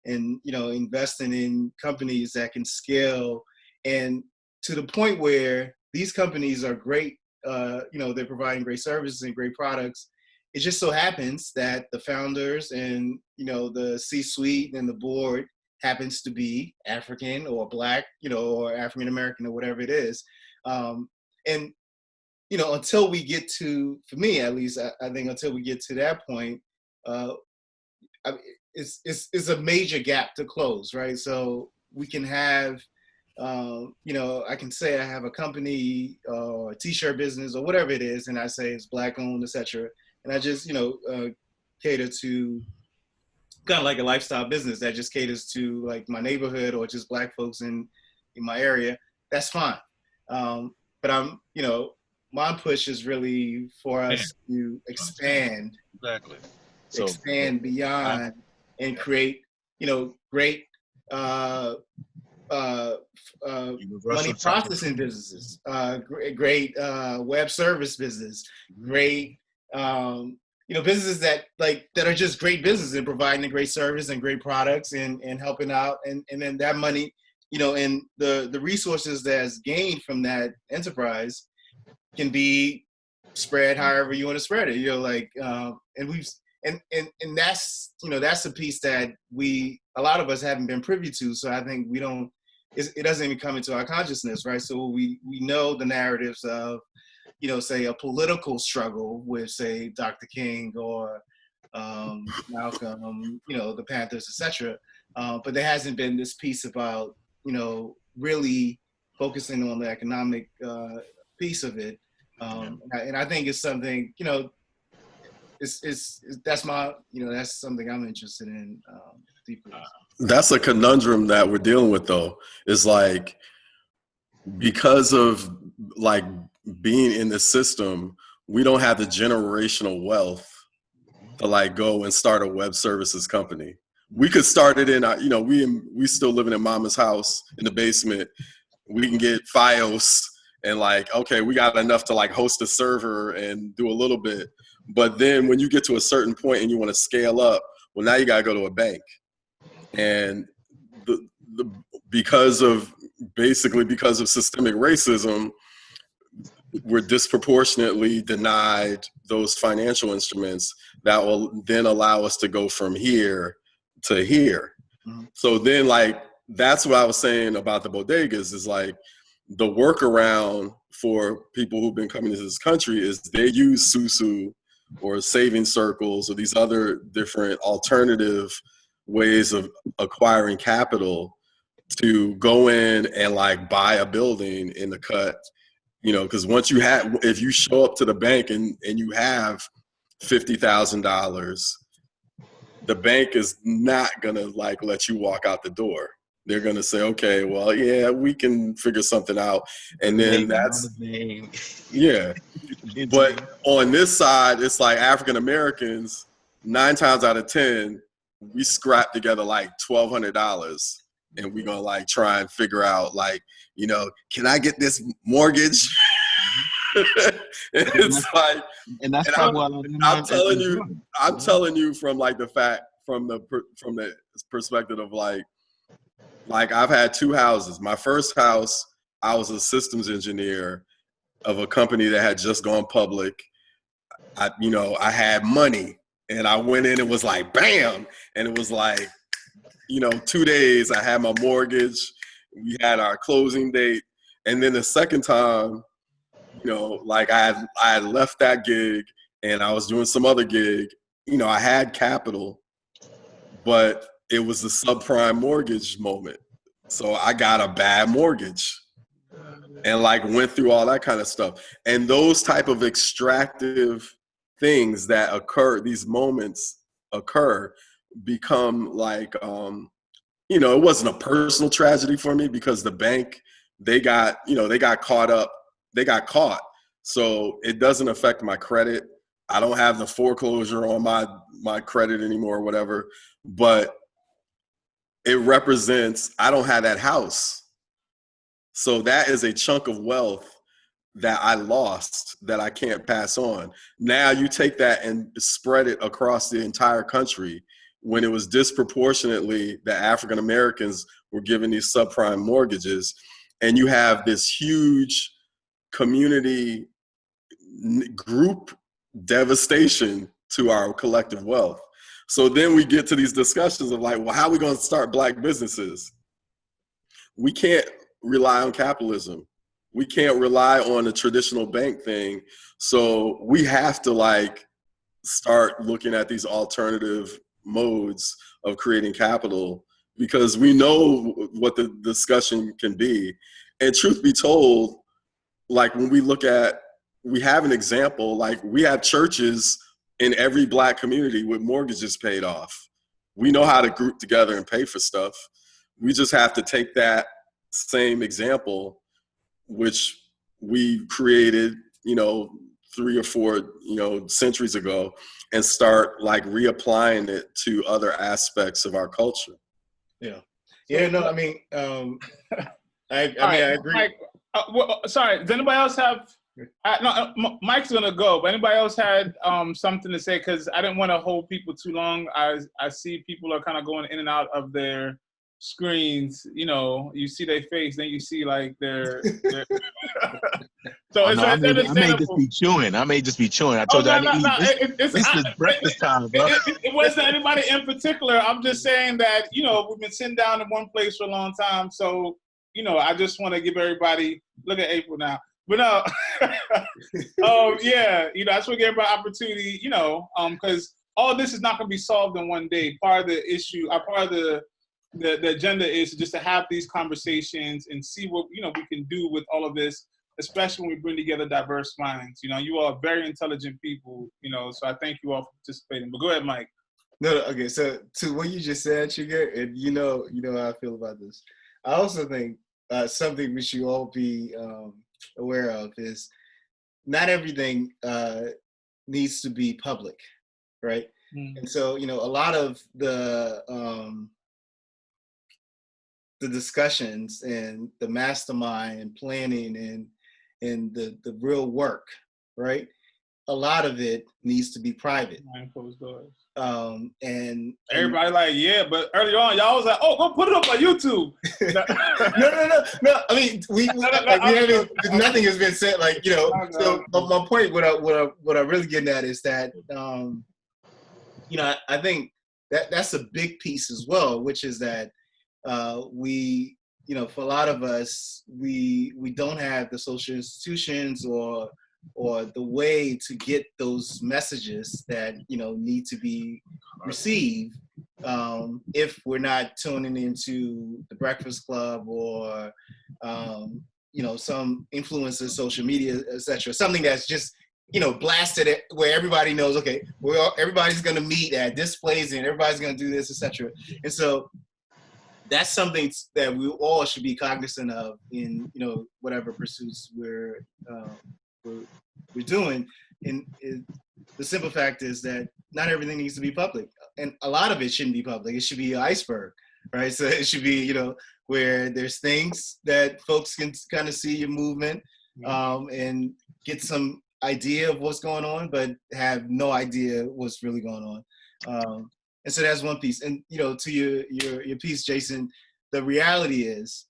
Speaker 6: investing in companies that can scale, and to the point where these companies are great, they're providing great services and great products. It just so happens that the founders and, the C-suite and the board happens to be African or Black, or African American or whatever it is. And, until we get to, for me at least, I think until we get to that point, it's a major gap to close, right? So we can have, I can say I have a company or a t-shirt business or whatever it is, and I say it's Black owned, etc. And I just, cater to kind of like a lifestyle business that just caters to like my neighborhood or just Black folks in my area. That's fine. But I'm, my push is really for us to expand, expand beyond and create, great money processing businesses, great web service business, great businesses that are just great businesses and providing a great service and great products and helping out, and then that money, and the resources that's gained from that enterprise can be spread however you want to spread it. And that's that's a piece that a lot of us haven't been privy to. So I think it doesn't even come into our consciousness, right? So we know the narratives of, say a political struggle with, say, Dr. King or Malcolm, the Panthers, etc. But there hasn't been this piece about, really focusing on the economic piece of it. And I think it's something, that's something I'm interested in deeply.
Speaker 8: That's a conundrum that we're dealing with, though. Is like, because of like being in the system, we don't have the generational wealth to like go and start a web services company. We could start it in, we still living in mama's house in the basement. We can get FiOS and like, okay, we got enough to like host a server and do a little bit. But then when you get to a certain point and you want to scale up, well, now you got to go to a bank. And because of systemic racism, we're disproportionately denied those financial instruments that will then allow us to go from here to here. Mm-hmm. So then, like, that's what I was saying about the bodegas, is like the workaround for people who've been coming to this country is they use Susu or saving circles or these other different alternative ways of acquiring capital to go in and like buy a building in the cut You know, because once you have, if you show up to the bank and you have $50,000, the bank is not gonna like let you walk out the door. They're gonna say, okay, well, yeah, we can figure something out, and then that's yeah. But on this side, it's like African Americans, 9 times out of 10, we scrap together like $1,200, and we're gonna like try and figure out like, you know, can I get this mortgage? It's like,
Speaker 9: and that's probably
Speaker 8: I'm telling you from like the fact, from the perspective of like I've had 2 houses. My first house, I was a systems engineer of a company that had just gone public. I had money, and I went in and was like, bam, and it was like, 2 days I had my mortgage. We had our closing date, and then the second time, like I had left that gig and I was doing some other gig. I had capital, but it was the subprime mortgage moment. So I got a bad mortgage and like went through all that kind of stuff. And those type of extractive things that occur, these moments occur, become like, it wasn't a personal tragedy for me because the bank, they got caught up. They got caught. So it doesn't affect my credit. I don't have the foreclosure on my credit anymore or whatever, but it represents, I don't have that house. So that is a chunk of wealth that I lost that I can't pass on. Now you take that and spread it across the entire country when it was disproportionately that African Americans were given these subprime mortgages, and you have this huge community group devastation to our collective wealth. So then we get to these discussions of like, well, how are we going to start Black businesses? We can't rely on capitalism. We can't rely on the traditional bank thing. So we have to like start looking at these alternative modes of creating capital, because we know what the discussion can be. And truth be told, like when we have an example, like we have churches in every Black community with mortgages paid off. We know how to group together and pay for stuff. We just have to take that same example, which we created, 3 or 4, centuries ago, and start like reapplying it to other aspects of our culture.
Speaker 6: Yeah. Yeah, no, I mean, I agree.
Speaker 1: Mike, sorry, does anybody else have, Mike's gonna go, but anybody else had something to say? Because I didn't want to hold people too long. I see people are kind of going in and out of their screens. You see their face, then you see like their so it's
Speaker 9: I may just be chewing. I told you this is breakfast time, bro.
Speaker 1: It wasn't anybody in particular. I'm just saying that, we've been sitting down in one place for a long time. So, I just want to give everybody, look at April now. But no, yeah, I just want to give everybody opportunity, because all this is not going to be solved in one day. Part of the issue, part of the agenda is just to have these conversations and see what, we can do with all of this, especially when we bring together diverse minds. You all are very intelligent people, so I thank you all for participating. But go ahead, Mike.
Speaker 6: No, okay, so to what you just said, Chike, and you know how I feel about this. I also think something we should all be aware of is not everything needs to be public, right? Mm-hmm. And so, a lot of the discussions and the mastermind and planning and the real work, right? A lot of it needs to be private.
Speaker 1: Behind closed doors.
Speaker 6: And
Speaker 1: everybody like, yeah, but earlier on, y'all was like, oh, go put it up on YouTube.
Speaker 6: No. I mean, we haven't. Nothing has been said. Like, So my point, what I really getting at is that, I think that's a big piece as well, which is that we, for a lot of us, we don't have the social institutions or the way to get those messages that need to be received if we're not tuning into the Breakfast Club or some influencers, social media, etc. Something that's just, blasted it where everybody knows, okay, everybody's going to meet at this place and everybody's going to do this, etc. And so that's something that we all should be cognizant of in, whatever pursuits we're doing. And the simple fact is that not everything needs to be public, and a lot of it shouldn't be public. It should be an iceberg, right? So it should be, where there's things that folks can kind of see your movement, and get some idea of what's going on, but have no idea what's really going on. And so that's one piece. And, to your piece, Jason, the reality is,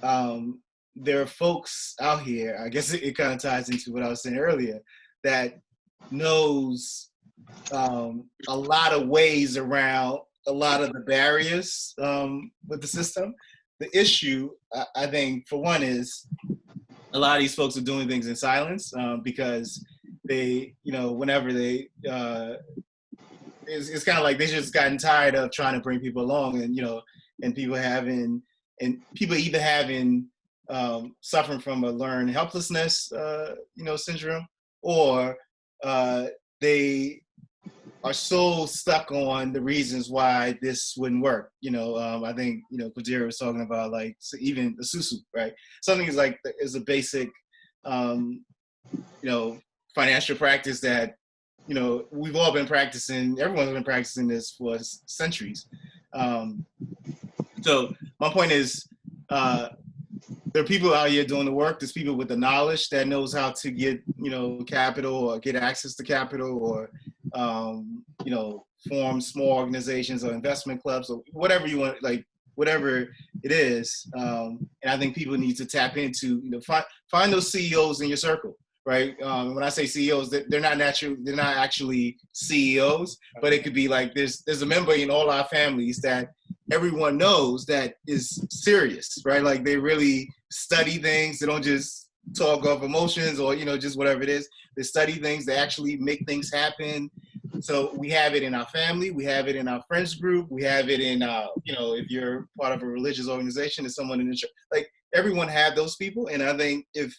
Speaker 6: there are folks out here, I guess it kind of ties into what I was saying earlier, that knows a lot of ways around a lot of the barriers with the system. The issue, I think, for one, is a lot of these folks are doing things in silence because they, whenever they, it's kind of like they just gotten tired of trying to bring people along, and people either having suffering from a learned helplessness, syndrome, or they are so stuck on the reasons why this wouldn't work. I think, Quadiri was talking about, like, so even the susu, right? Something is a basic, financial practice that, we've all been practicing, everyone's been practicing this for centuries. So my point is, there are people out here doing the work. There's people with the knowledge that knows how to get, capital, or get access to capital, or, form small organizations or investment clubs, or whatever you want, like whatever it is. And I think people need to tap into, find those CEOs in your circle, right? When I say CEOs, they're not actually CEOs, but it could be like there's a member in all our families that everyone knows that is serious, right? Like they really study things. They don't just talk off emotions or, just whatever it is. They study things. They actually make things happen. So we have it in our family. We have it in our friends group. We have it in, if you're part of a religious organization, there's someone in the church. Like everyone have those people. And I think if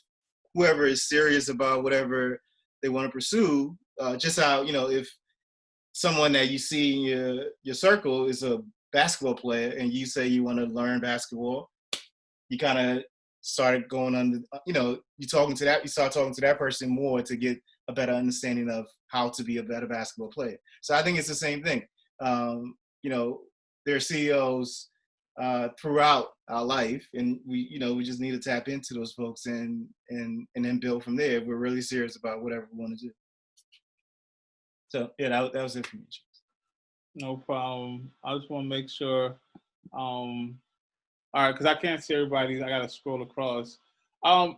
Speaker 6: whoever is serious about whatever they want to pursue, just how, if someone that you see in your circle is a basketball player and you say you want to learn basketball, you kind of started going on, you start talking to that person more to get a better understanding of how to be a better basketball player. So I think it's the same thing. There are CEOs throughout our life, and we just need to tap into those folks and then build from there if we're really serious about whatever we want to do. So yeah, that was it for me.
Speaker 1: No problem. I just want to make sure. All right, because I can't see everybody. I got to scroll across.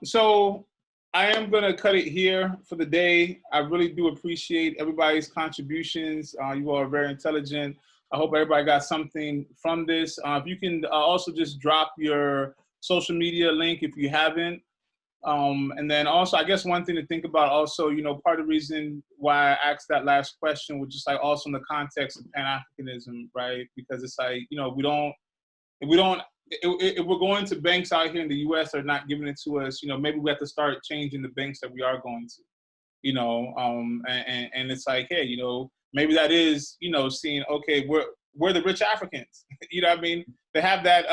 Speaker 1: So I am going to cut it here for the day. I really do appreciate everybody's contributions. You all are very intelligent. I hope everybody got something from this. If you can also just drop your social media link if you haven't. And then also, I guess one thing to think about also, part of the reason why I asked that last question was just like also in the context of Pan-Africanism, right? Because it's like, if we're going to banks out here in the U.S. that are not giving it to us, maybe we have to start changing the banks that we are going to, and it's like, hey, maybe that is, seeing, okay, we're the rich Africans, you know what I mean? They have that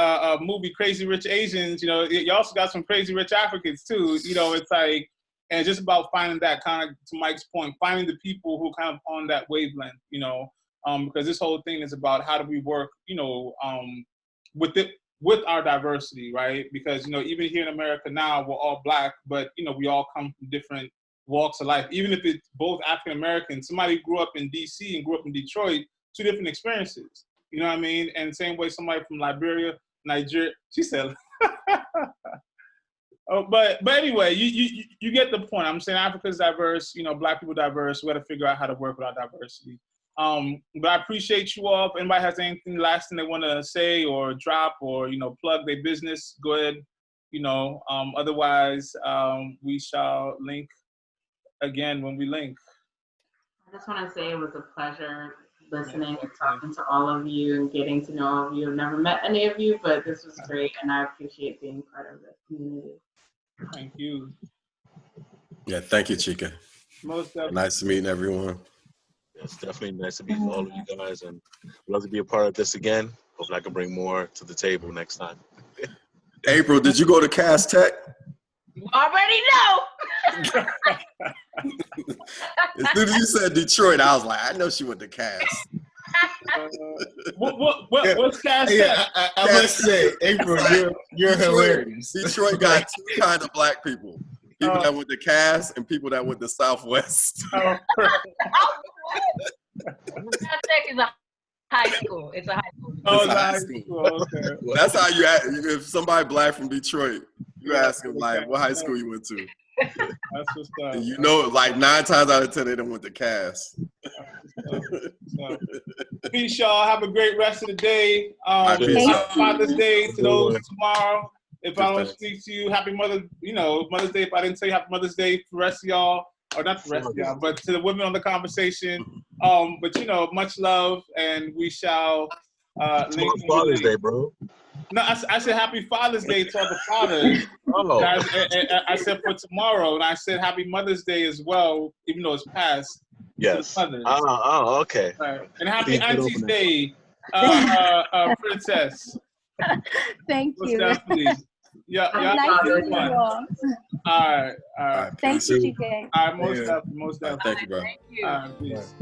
Speaker 1: movie, Crazy Rich Asians, you also got some crazy rich Africans too, it's like, and it's just about finding that kind of, to Mike's point, finding the people who kind of on that wavelength, because this whole thing is about how do we work, with our diversity, right? Because, even here in America now, we're all Black, but, we all come from different walks of life. Even if it's both African American, somebody grew up in DC and grew up in Detroit, two different experiences. You know what I mean? And same way somebody from Liberia, Nigeria, she said, oh, but anyway, you get the point. I'm saying Africa's diverse, Black people diverse. We got to figure out how to work with our diversity. But I appreciate you all. If anybody has anything last thing they want to say or drop or, plug their business, go ahead. Otherwise, we shall link again when we link.
Speaker 3: I just want to say it was a pleasure listening and talking to all of you and getting to know all of you. I've never met any of you, but this was great, and I appreciate being part of the community.
Speaker 1: Thank you.
Speaker 8: Yeah, thank you, Chike.
Speaker 1: Most definitely.
Speaker 8: Nice meeting everyone.
Speaker 9: It's definitely nice to meet all of you guys, and I'd love to be a part of this again. Hopefully I can bring more to the table next time.
Speaker 8: April, did you go to Cass Tech?
Speaker 2: You already know.
Speaker 8: As soon as you said Detroit, I was like, I know she went to Cass.
Speaker 1: What's Cass Tech?
Speaker 6: Yeah, I must say, April, you're hilarious.
Speaker 8: Detroit got two kind of black people. People that went to Cass and people that went to Southwest.
Speaker 2: Tech is a high school. It's a high school.
Speaker 1: Oh, high school. Okay.
Speaker 8: Well, that's how you ask. If somebody black from Detroit, you ask them, like, what high school you went to?
Speaker 1: That's what's up.
Speaker 8: And you know, like 9 times out of 10, they done went to Cass.
Speaker 1: Peace, y'all. Have a great rest of the day.
Speaker 8: Peace.
Speaker 1: Happy Father's Day to those tomorrow. If I don't speak to you, happy Mother's Day. If I didn't say happy Mother's Day for the rest of y'all, or not the rest of y'all, but to the women on the conversation. But much love, and we shall.
Speaker 9: Father's Day, bro.
Speaker 1: No, I said happy Father's Day to all the fathers.
Speaker 9: Oh.
Speaker 1: I said for tomorrow, and I said happy Mother's Day as well, even though it's past.
Speaker 9: Yes. Oh, okay.
Speaker 1: Right. And happy Auntie's Day, Princess.
Speaker 4: Thank you.
Speaker 1: Definitely. Yeah.
Speaker 4: Nice to meet you all.
Speaker 1: All right.
Speaker 4: Thank you, Chike.
Speaker 1: All right, most definitely.
Speaker 8: Thank you, bro.
Speaker 2: Thank you.
Speaker 1: All right, peace.